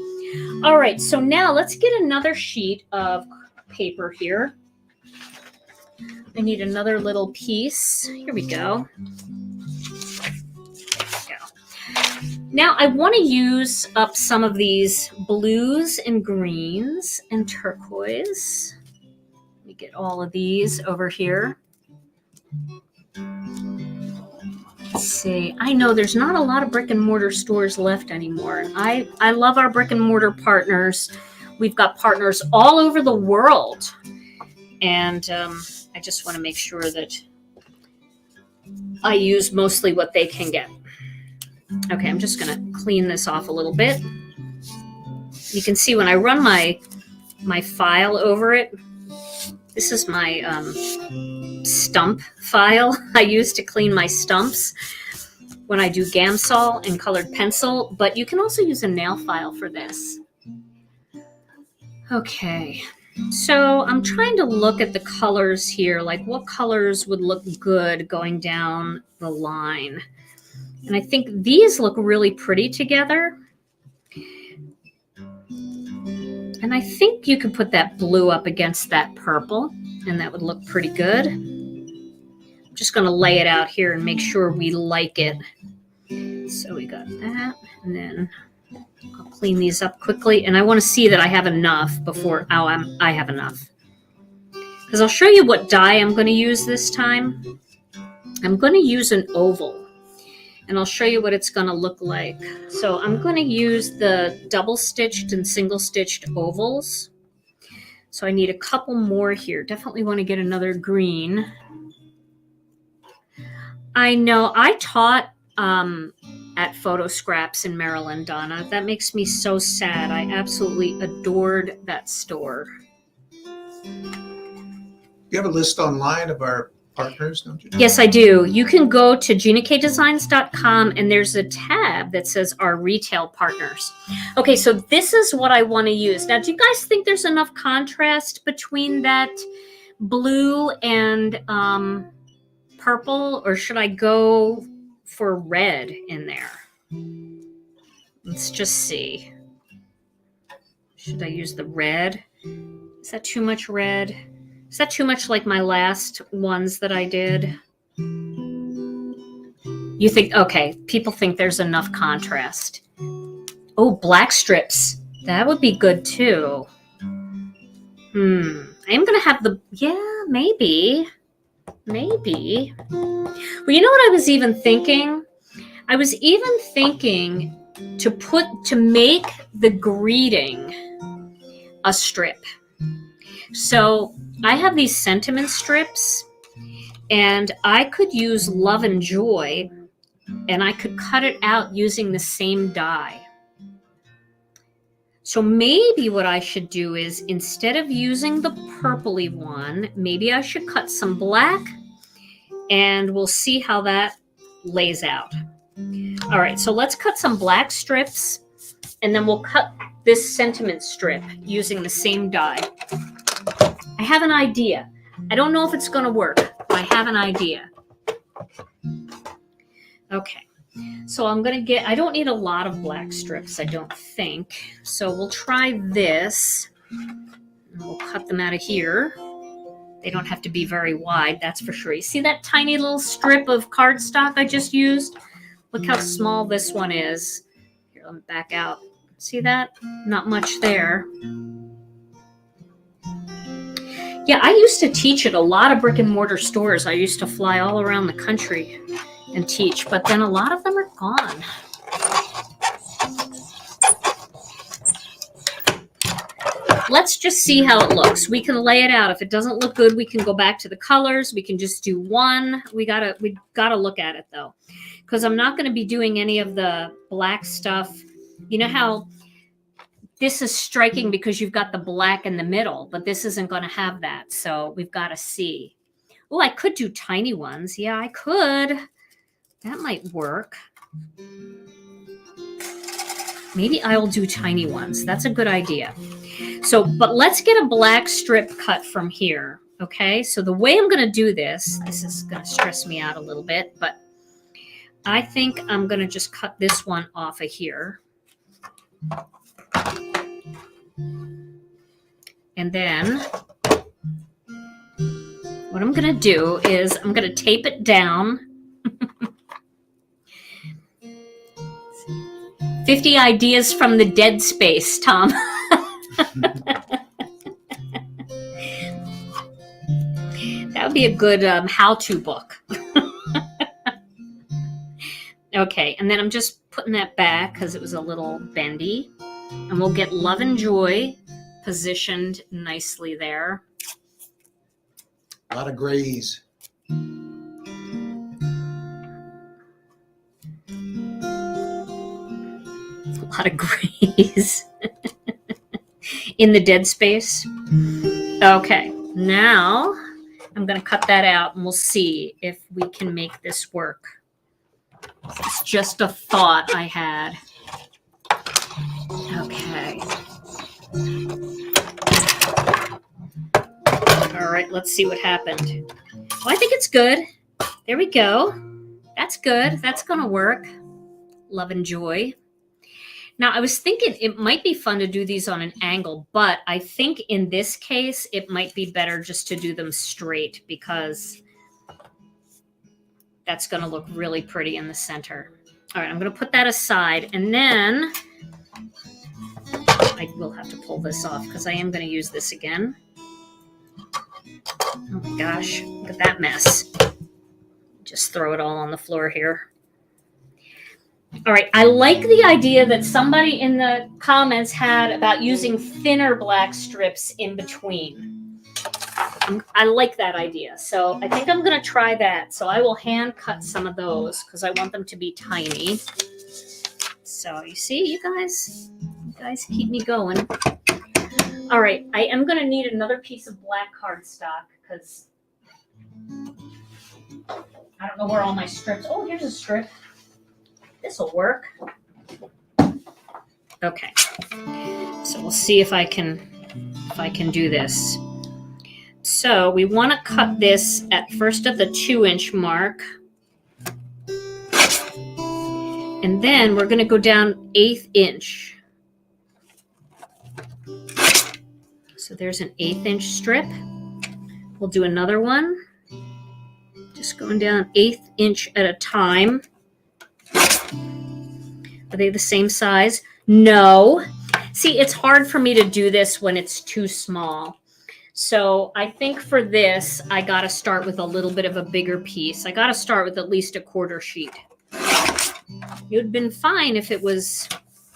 [SPEAKER 1] All right, so now let's get another sheet of paper here. I need another little piece. Here we go. Now I want to use up some of these blues and greens and turquoise. Let me get all of these over here. Let's see. I know there's not a lot of brick and mortar stores left anymore. I love our brick and mortar partners. We've got partners all over the world. And I just want to make sure that I use mostly what they can get. Okay, I'm just going to clean this off a little bit. You can see when I run my file over it, this is my stump file I use to clean my stumps when I do Gamsol and colored pencil, but you can also use a nail file for this. Okay, so I'm trying to look at the colors here, like what colors would look good going down the line. And I think these look really pretty together. And I think you could put that blue up against that purple, and that would look pretty good. I'm just going to lay it out here and make sure we like it. So we got that, and then I'll clean these up quickly. And I want to see that I have enough before, I have enough. Because I'll show you what die I'm going to use this time. I'm going to use an oval. And I'll show you what it's going to look like. So I'm going to use the double-stitched and single-stitched ovals. So I need a couple more here. Definitely want to get another green. I know I taught at Photo Scraps in Maryland, Donna. That makes me so sad. I absolutely adored that store.
[SPEAKER 2] You have a list online of our partners, don't you?
[SPEAKER 1] Yes, I do. You can go to ginakdesigns.com and there's a tab that says our retail partners. Okay, so this is what I want to use. Now, do you guys think there's enough contrast between that blue and purple, or should I go for red in there? Let's just see. Should I use the red? Is that too much red? Is that too much like my last ones that I did? You think, okay, people think there's enough contrast. Oh, black strips. That would be good too. I am going to have yeah, maybe. Maybe. Well, you know what I was even thinking? I was even thinking to make the greeting a strip. So I have these sentiment strips, and I could use Love and Joy, and I could cut it out using the same die. So maybe what I should do is, instead of using the purpley one, maybe I should cut some black, and we'll see how that lays out. All right, so let's cut some black strips, and then we'll cut this sentiment strip using the same die. I have an idea. I don't know if it's going to work, but I have an idea. Okay, so I'm going to I don't need a lot of black strips, I don't think. So we'll try this. And we'll cut them out of here. They don't have to be very wide, that's for sure. You see that tiny little strip of cardstock I just used? Look how small this one is. Here, let me back out. See that? Not much there. Yeah, I used to teach at a lot of brick and mortar stores. I used to fly all around the country and teach, but then a lot of them are gone. Let's just see how it looks. We can lay it out. If it doesn't look good, we can go back to the colors. We can just do one. We gotta look at it though, because I'm not going to be doing any of the black stuff. You know how this is striking because you've got the black in the middle, but this isn't going to have that. So we've got to see. Oh, I could do tiny ones. Yeah, I could. That might work. Maybe I'll do tiny ones. That's a good idea. So, but let's get a black strip cut from here. Okay, so the way I'm going to do this is going to stress me out a little bit, but I think I'm going to just cut this one off of here. And then what I'm going to do is I'm going to tape it down. 50 ideas from the dead space, Tom. That would be a good how-to book. Okay, and then I'm just putting that back because it was a little bendy. And we'll get Love and Joy positioned nicely there.
[SPEAKER 2] A lot of grays.
[SPEAKER 1] A lot of grays in the dead space. Okay, now I'm going to cut that out and we'll see if we can make this work. It's just a thought I had. Okay. All right, let's see what happened. Well, I think it's good. There we go. That's good. That's going to work. Love and Joy. Now, I was thinking it might be fun to do these on an angle, but I think in this case, it might be better just to do them straight because that's going to look really pretty in the center. All right, I'm going to put that aside, and then I will have to pull this off because I am going to use this again. Oh my gosh, look at that mess. Just throw it all on the floor here. All right, I like the idea that somebody in the comments had about using thinner black strips in between. I like that idea. So I think I'm going to try that. So I will hand cut some of those because I want them to be tiny. So you see, you guys keep me going. All right, I am going to need another piece of black cardstock because I don't know where all my strips. Oh, here's a strip. This will work. Okay. So we'll see if I can do this. So we want to cut this at first at the 2-inch mark. And then we're going to go down 1/8 inch. So there's an 1/8 inch strip. We'll do another one. Just going down 1/8 inch at a time. Are they the same size? No. See, it's hard for me to do this when it's too small. So I think for this, I got to start with a little bit of a bigger piece. I got to start with at least a 1/4 sheet. It would have been fine if it was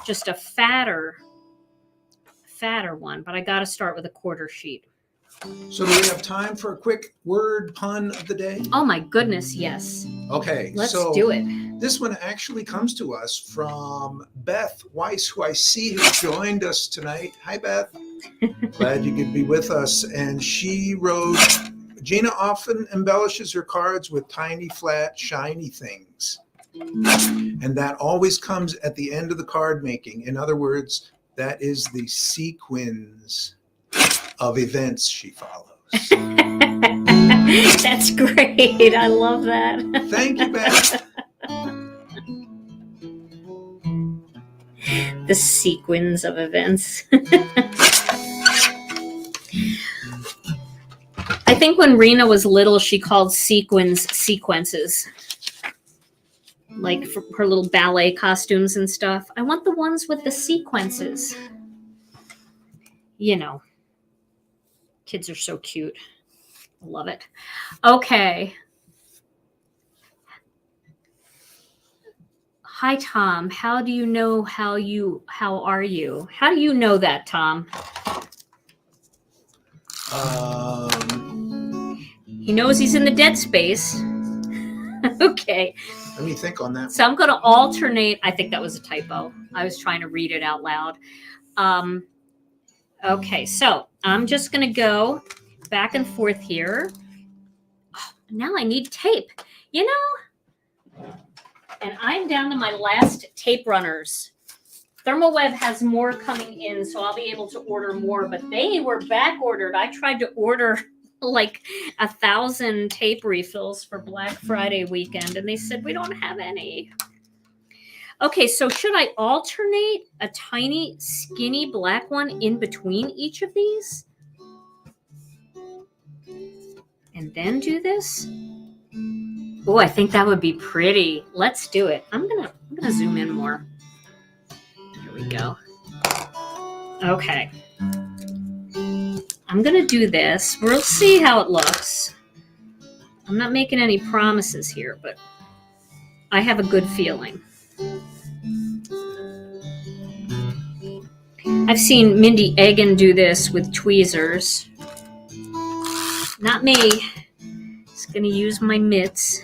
[SPEAKER 1] just a fatter one, but I got to start with a 1/4 sheet.
[SPEAKER 2] So do we have time for a quick word pun of the day?
[SPEAKER 1] Oh my goodness, yes.
[SPEAKER 2] Okay,
[SPEAKER 1] Let's
[SPEAKER 2] so
[SPEAKER 1] do it.
[SPEAKER 2] This one actually comes to us from Beth Weiss, who I see has joined us tonight. Hi, Beth. Glad you could be with us. And she wrote, Gina often embellishes her cards with tiny, flat, shiny things. And that always comes at the end of the card making. In other words, that is the sequence of events she follows.
[SPEAKER 1] That's great. I love that.
[SPEAKER 2] Thank you, Beth.
[SPEAKER 1] The sequence of events. I think when Rena was little, she called sequences. Like for her little ballet costumes and stuff. I want the ones with the sequences. You know. Kids are so cute. I love it. Okay. Hi, Tom. How do you know how are you? How do you know that, Tom? He knows he's in the dead space. Okay.
[SPEAKER 2] Let me think on that.
[SPEAKER 1] So I'm going to alternate. I think that was a typo. I was trying to read it out loud. Okay, so I'm just going to go back and forth here. Oh, now I need tape. You know, and I'm down to my last tape runners. ThermoWeb has more coming in, so I'll be able to order more, but they were back ordered. I tried to order like 1,000 tape refills for Black Friday weekend, and they said, we don't have any. Okay, so should I alternate a tiny, skinny black one in between each of these? And then do this? Oh, I think that would be pretty. Let's do it. I'm gonna zoom in more. Here we go. Okay. I'm gonna do this. We'll see how it looks. I'm not making any promises here, but I have a good feeling. I've seen Mindy Egan do this with tweezers. Not me. Just gonna use my mitts.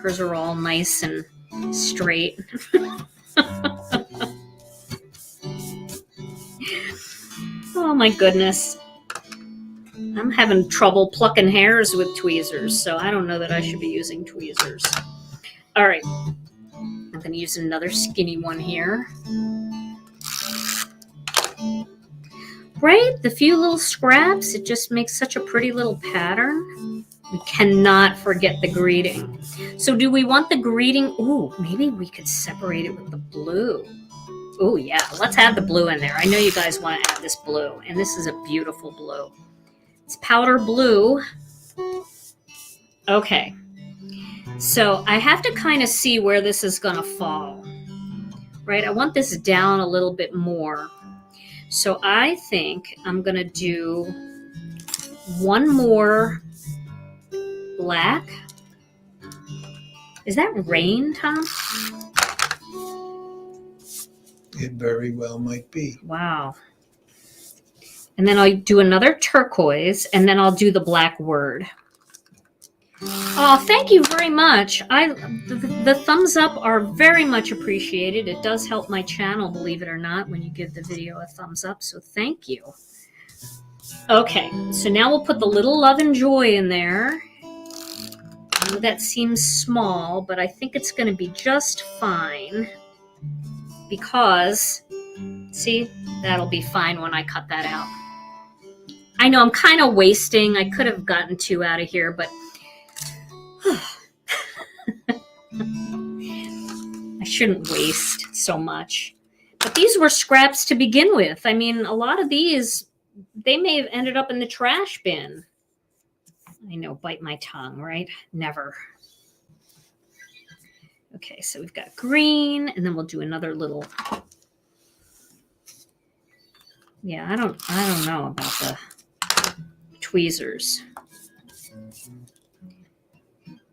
[SPEAKER 1] Hers are all nice and straight. Oh my goodness. I'm having trouble plucking hairs with tweezers, so I don't know that I should be using tweezers. All right. I'm going to use another skinny one here. Right? The few little scraps, it just makes such a pretty little pattern. We cannot forget the greeting. So do we want the greeting? Ooh, maybe we could separate it with the blue. Oh, yeah. Let's add the blue in there. I know you guys want to add this blue, and this is a beautiful blue. It's powder blue. Okay. So I have to kind of see where this is going to fall. Right? I want this down a little bit more. So I think I'm going to do one more black. Is that rain, Tom?
[SPEAKER 2] It very well might be.
[SPEAKER 1] Wow. And then I'll do another turquoise, and then I'll do the black word. Oh, thank you very much. The thumbs up are very much appreciated. It does help my channel, believe it or not, when you give the video a thumbs up, so thank you. Okay, so now we'll put the little love and joy in there. I know that seems small, but I think it's going to be just fine because, see, that'll be fine when I cut that out. I know I'm kind of wasting. I could have gotten 2 out of here, but I shouldn't waste so much. But these were scraps to begin with. I mean, a lot of these, they may have ended up in the trash bin. I know, bite my tongue, right? Never. Okay, so we've got green, and then we'll do another little. Yeah, I don't know about the tweezers.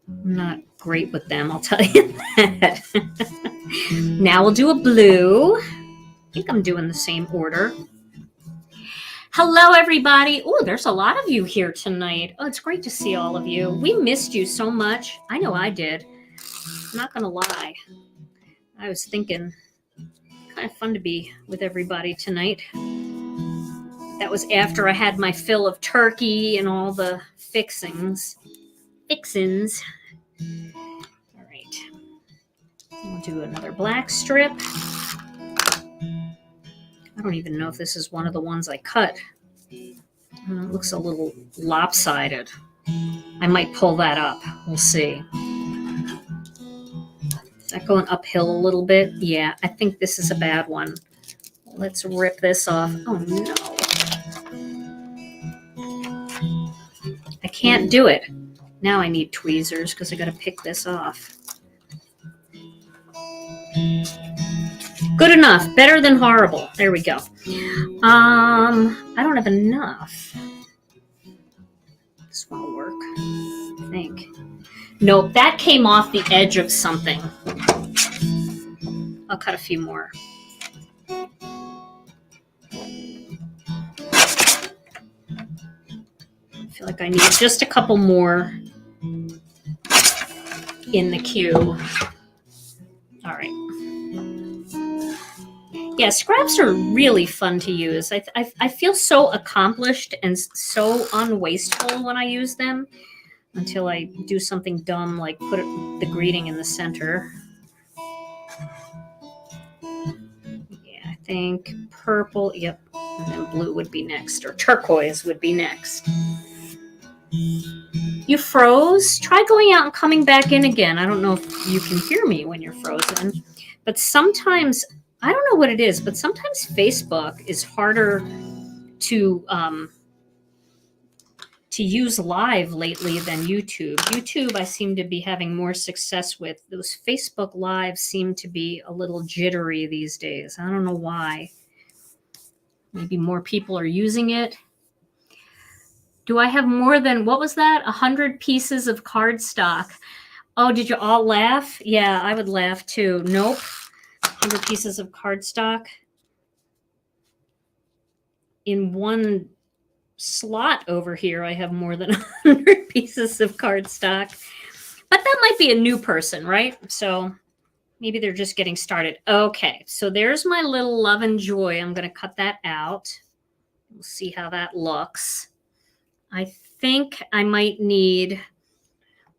[SPEAKER 1] I'm not great with them, I'll tell you that. Now we'll do a blue. I think I'm doing the same order. Hello, everybody. Oh, there's a lot of you here tonight. Oh, it's great to see all of you. We missed you so much. I know I did. I'm not going to lie. I was thinking, kind of fun to be with everybody tonight. That was after I had my fill of turkey and all the fixins. All right. We'll do another black strip. I don't even know if this is one of the ones I cut. It looks a little lopsided. I might pull that up. We'll see. Is that going uphill a little bit? Yeah, I think this is a bad one. Let's rip this off. Oh, no. I can't do it. Now I need tweezers because I got to pick this off. Good enough. Better than horrible. There we go. I don't have enough. This won't work, I think. Nope, that came off the edge of something. I'll cut a few more. I feel like I need just a couple more in the queue. All right. Yeah, scraps are really fun to use. I feel so accomplished and so unwasteful when I use them until I do something dumb like put the greeting in the center. Yeah, I think purple, yep, and then blue would be next, or turquoise would be next. You froze? Try going out and coming back in again. I don't know if you can hear me when you're frozen, but sometimes, I don't know what it is, but sometimes Facebook is harder to use live lately than YouTube. YouTube, I seem to be having more success with. Those Facebook Lives seem to be a little jittery these days. I don't know why. Maybe more people are using it. Do I have more than, what was that? 100 pieces of cardstock. Oh, did you all laugh? Yeah, I would laugh too. Nope. 100 pieces of cardstock in one slot over here. I have more than 100 pieces of cardstock, but that might be a new person, right? So maybe they're just getting started. Okay, so there's my little love and joy. I'm going to cut that out. We'll see how that looks. I think I might need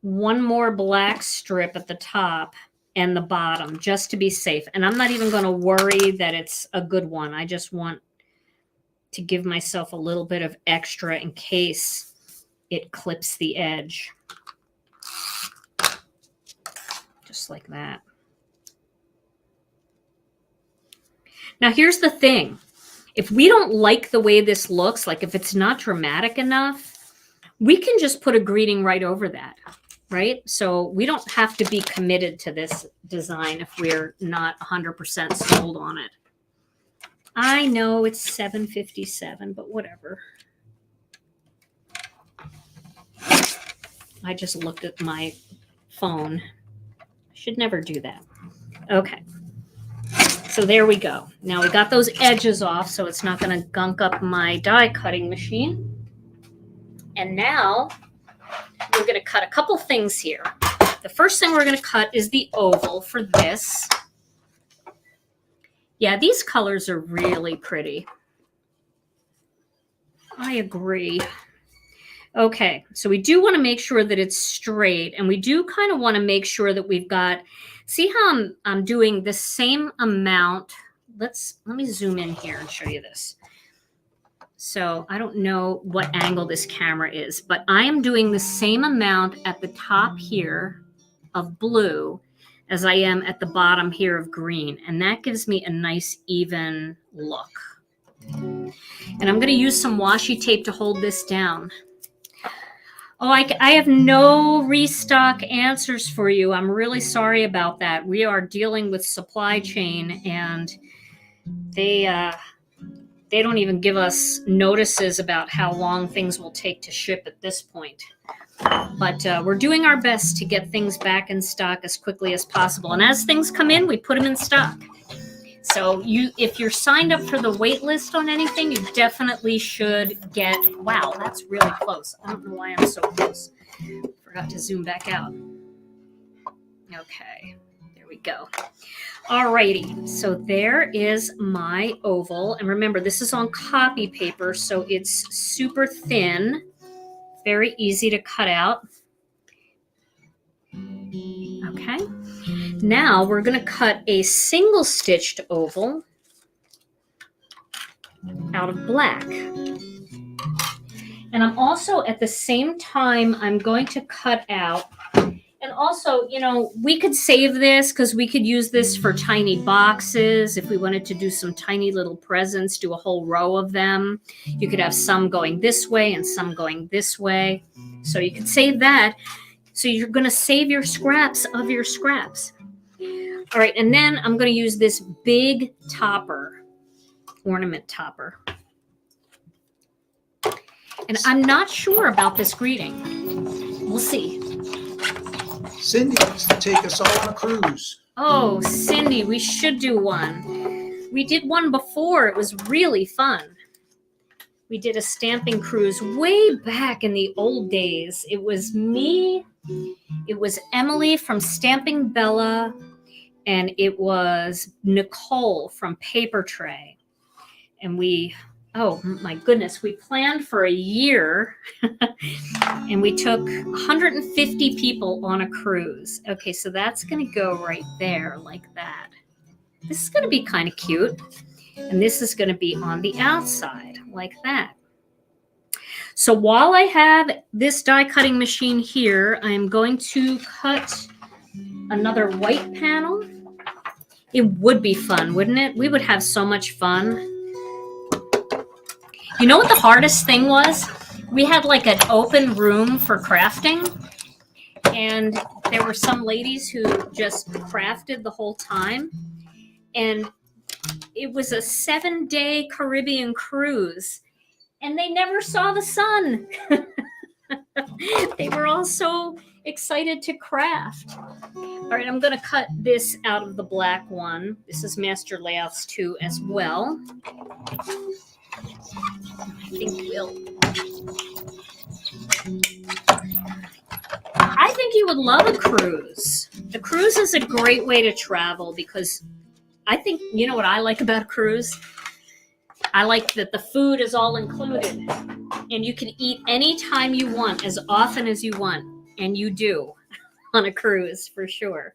[SPEAKER 1] one more black strip at the top and the bottom just to be safe. And I'm not even going to worry that it's a good one. I just want to give myself a little bit of extra in case it clips the edge. Just like that. Now here's the thing. If we don't like the way this looks, like if it's not dramatic enough, we can just put a greeting right over that, right? So we don't have to be committed to this design if we're not 100% sold on it. I know it's 7:57, but whatever. I just looked at my phone. I should never do that. Okay. So there we go. Now we got those edges off, so it's not going to gunk up my die cutting machine. And now we're going to cut a couple things here. The first thing we're going to cut is the oval for this. Yeah, these colors are really pretty. I agree. Okay, so we do want to make sure that it's straight, and we do kind of want to make sure that we've got, see how I'm doing the same amount. Let me zoom in here and show you this. So I don't know what angle this camera is, but I am doing the same amount at the top here of blue as I am at the bottom here of green. And that gives me a nice even look. And I'm going to use some washi tape to hold this down. Oh, I have no restock answers for you. I'm really sorry about that. We are dealing with supply chain, and they don't even give us notices about how long things will take to ship at this point. But we're doing our best to get things back in stock as quickly as possible. And as things come in, we put them in stock. So if you're signed up for the wait list on anything, you definitely should get, wow, that's really close. I don't know why I'm so close. Forgot to zoom back out. Okay, there we go. Alrighty, so there is my oval. And remember, this is on copy paper, so it's super thin, very easy to cut out. Okay. Now we're going to cut a single stitched oval out of black. And I'm also, at the same time, I'm going to cut out, and also, you know, we could save this because we could use this for tiny boxes. If we wanted to do some tiny little presents, do a whole row of them. You could have some going this way and some going this way. So you could save that. So you're going to save your scraps of your scraps. All right, and then I'm going to use this big topper, ornament topper. And I'm not sure about this greeting. We'll see.
[SPEAKER 2] Cindy wants to take us all on a cruise.
[SPEAKER 1] Oh, Cindy, we should do one. We did one before. It was really fun. We did a stamping cruise way back in the old days. It was me, it was Emily from Stamping Bella, and it was Nicole from Paper Tray. And we, oh my goodness, we planned for a year and we took 150 people on a cruise. Okay, so that's going to go right there like that. This is going to be kind of cute. And this is going to be on the outside like that. So while I have this die cutting machine here, I'm going to cut another white panel. It would be fun, wouldn't it? We would have so much fun. You know what the hardest thing was? We had like an open room for crafting, and there were some ladies who just crafted the whole time. And it was a 7-day Caribbean cruise. And they never saw the sun. They were all so excited to craft. All right, I'm going to cut this out of the black one. This is Master Layouts 2 as well. I think you would love a cruise. A cruise is a great way to travel because I think, you know what I like about a cruise? I like that the food is all included and you can eat anytime you want, as often as you want, and you do on a cruise for sure.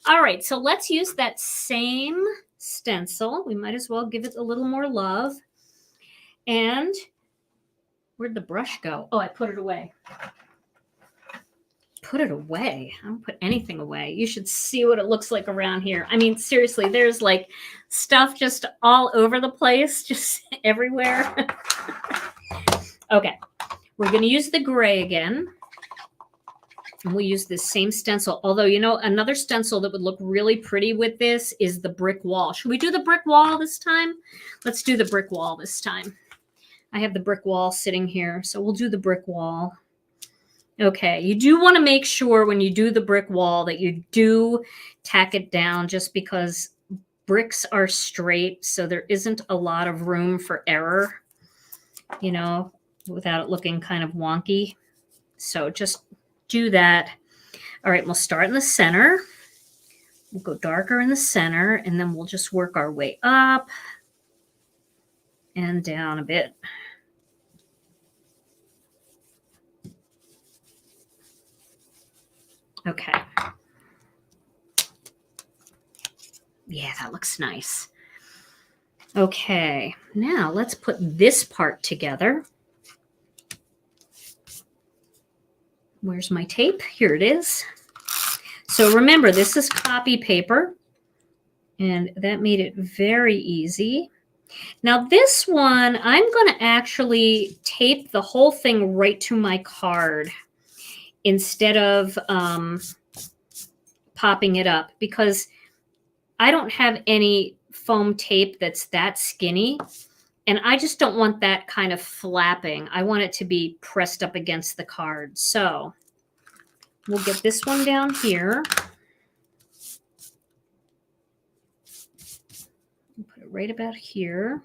[SPEAKER 1] All right, so let's use that same stencil. We might as well give it a little more love. And where'd the brush go? Oh, I put it away. Put it away. I don't put anything away. You should see what it looks like around here. I mean, seriously, there's like stuff just all over the place, just everywhere. Okay, we're going to use the gray again. And we'll use this same stencil. Although, you know, another stencil that would look really pretty with this is the brick wall. Should we do the brick wall this time? Let's do the brick wall this time. I have the brick wall sitting here, so we'll do the brick wall. Okay, you do want to make sure when you do the brick wall that you do tack it down, just because bricks are straight, so there isn't a lot of room for error, you know, without it looking kind of wonky. So just do that. All right, we'll start in the center. We'll go darker in the center, and then we'll just work our way up and down a bit. Okay. Yeah, that looks nice. Okay, now let's put this part together. Where's my tape? Here it is. So remember, this is copy paper, and that made it very easy. Now this one, I'm going to actually tape the whole thing right to my card instead of popping it up, because I don't have any foam tape that's that skinny, and I just don't want that kind of flapping. I want it to be pressed up against the card. So we'll get this one down here. Put it right about here.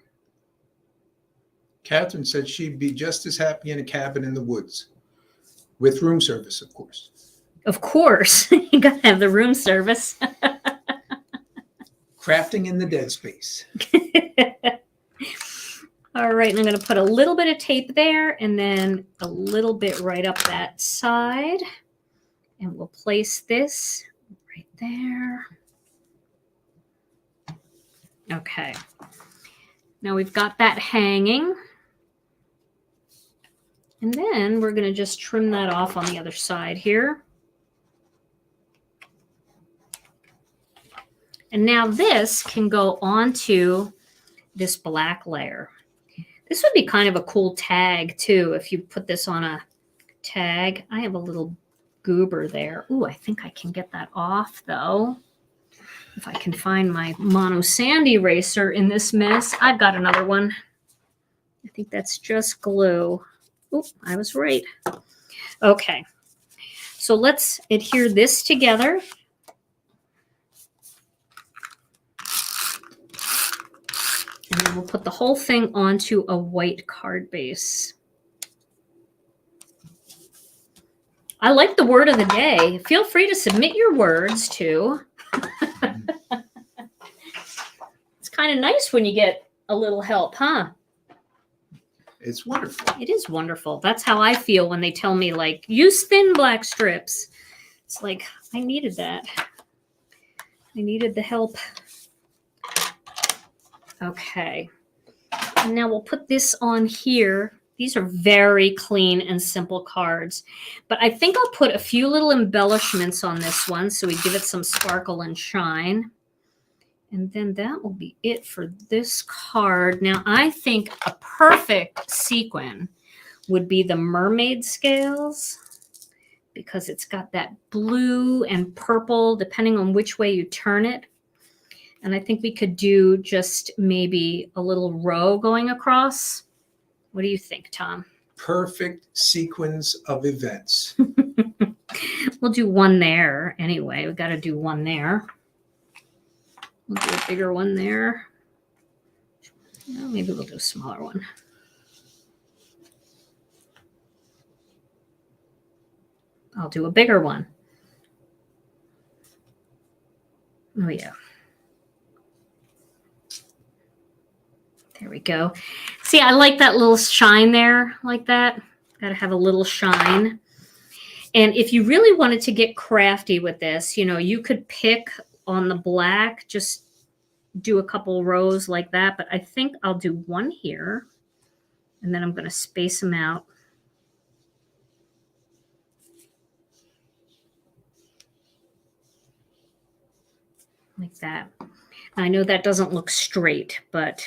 [SPEAKER 2] Catherine said she'd be just as happy in a cabin in the woods. With room service, of course.
[SPEAKER 1] Of course. You got to have the room service.
[SPEAKER 2] Crafting in the dead space.
[SPEAKER 1] All right, and I'm going to put a little bit of tape there and then a little bit right up that side. And we'll place this right there. Okay. Now we've got that hanging. And then we're going to just trim that off on the other side here. And now this can go onto this black layer. This would be kind of a cool tag too if you put this on a tag. I have a little goober there. Ooh, I think I can get that off though. If I can find my mono sand eraser in this mess. I've got another one. I think that's just glue. Oh, I was right. Okay. So So let's adhere this together. And then we'll put the whole thing onto a white card base. I like the word of the day. Feel free to submit your words too. It's kind of nice when you get a little help, huh?
[SPEAKER 2] It's wonderful.
[SPEAKER 1] It is wonderful. That's how I feel when they tell me, like, use thin black strips. It's like, I needed that. I needed the help. Okay. And now we'll put this on here. These are very clean and simple cards. But I think I'll put a few little embellishments on this one so we give it some sparkle and shine. And then that will be it for this card. Now, I think a perfect sequin would be the mermaid scales because it's got that blue and purple depending on which way you turn it. And I think we could do just maybe a little row going across. What do you think, Tom?
[SPEAKER 2] Perfect sequence of events.
[SPEAKER 1] We'll do one there anyway. We've got to do one there. We'll do a bigger one there. Well, maybe we'll do a smaller one. I'll do a bigger one. Oh, yeah. There we go. See, I like that little shine there, like that. Got to have a little shine. And if you really wanted to get crafty with this, you know, you could pick on the black, just do a couple rows like that. But I think I'll do one here. And then I'm going to space them out. Like that. I know that doesn't look straight, but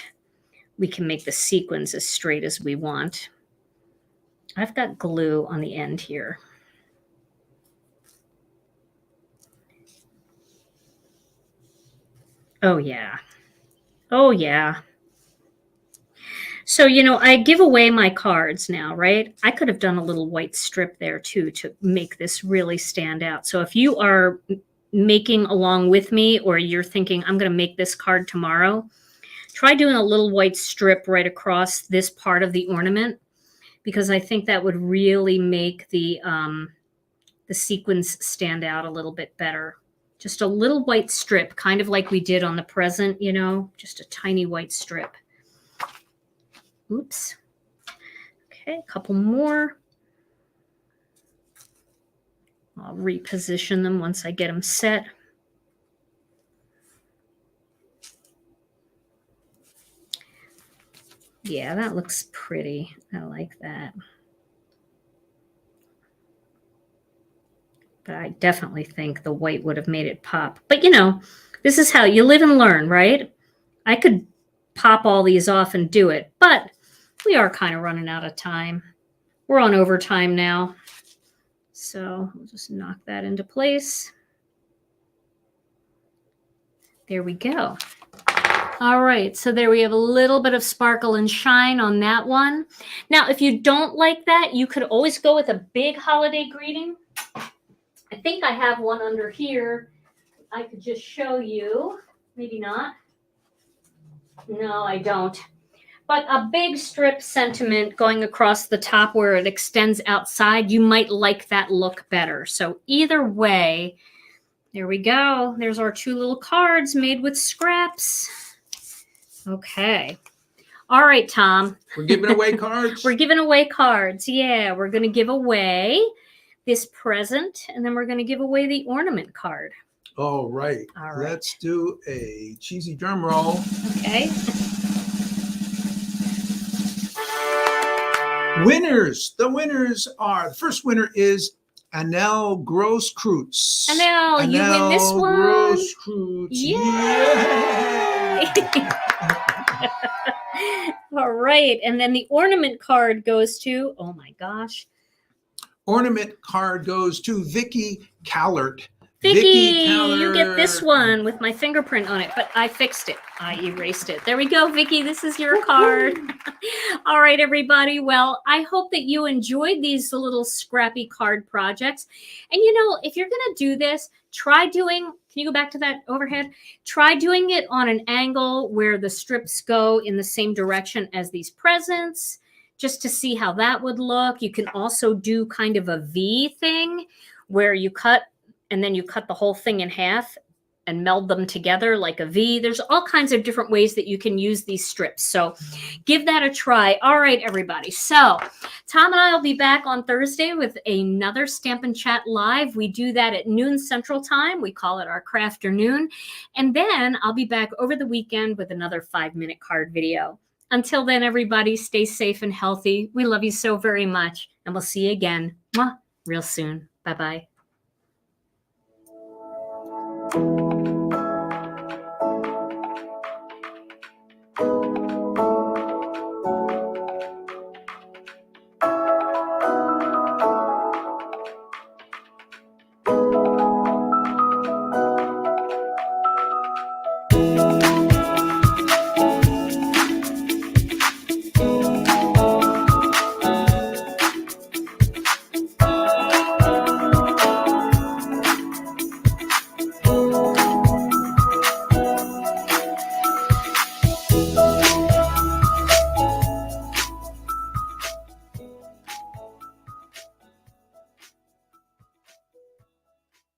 [SPEAKER 1] we can make the sequins as straight as we want. I've got glue on the end here. Oh, yeah. Oh, yeah. So, you know, I give away my cards now, right? I could have done a little white strip there, too, to make this really stand out. So if you are making along with me or you're thinking, I'm going to make this card tomorrow, try doing a little white strip right across this part of the ornament because I think that would really make the sequins stand out a little bit better. Just a little white strip, kind of like we did on the present, you know, just a tiny white strip. Oops. Okay, a couple more. I'll reposition them once I get them set. Yeah, that looks pretty. I like that. But I definitely think the white would have made it pop. But, you know, this is how you live and learn, right? I could pop all these off and do it, but we are kind of running out of time. We're on overtime now. So we'll just knock that into place. There we go. All right, so there we have a little bit of sparkle and shine on that one. Now, if you don't like that, you could always go with a big holiday greeting. I think I have one under here. I could just show you. Maybe not. No, I don't. But a big strip sentiment going across the top where it extends outside, you might like that look better. So either way, there we go. There's our two little cards made with scraps. Okay. All right, Tom.
[SPEAKER 2] We're giving away cards?
[SPEAKER 1] We're giving away cards. Yeah, we're going to give away this present, and then we're going to give away the ornament card.
[SPEAKER 2] Oh, right.
[SPEAKER 1] All right.
[SPEAKER 2] Let's do a cheesy drum roll.
[SPEAKER 1] Okay.
[SPEAKER 2] Winners. The winners are, the first winner is Annelle Grosskreutz.
[SPEAKER 1] Annelle, you win this one.
[SPEAKER 2] Grosskreutz.
[SPEAKER 1] Yay! All right. And then the ornament card goes to, oh my gosh.
[SPEAKER 2] Ornament card goes to Vicki Kahlert
[SPEAKER 1] Vicki,
[SPEAKER 2] Kahlert.
[SPEAKER 1] you get this one with my fingerprint on it, but I fixed it. I erased it. There we go, Vicki. This is your card. All right, everybody. Well, I hope that you enjoyed these little scrappy card projects. And you know, if you're going to do this, try doing, can you go back to that overhead? Try doing it on an angle where the strips go in the same direction as these presents, just to see how that would look. You can also do kind of a V thing where you cut and then you cut the whole thing in half and meld them together like a V. There's all kinds of different ways that you can use these strips. So give that a try. All right, everybody. So Tom and I will be back on Thursday with another Stampin' Chat Live. We do that at noon Central Time. We call it our Crafternoon. And then I'll be back over the weekend with another 5-minute card video. Until then, everybody, stay safe and healthy. We love you so very much. And we'll see you again real soon. Bye-bye.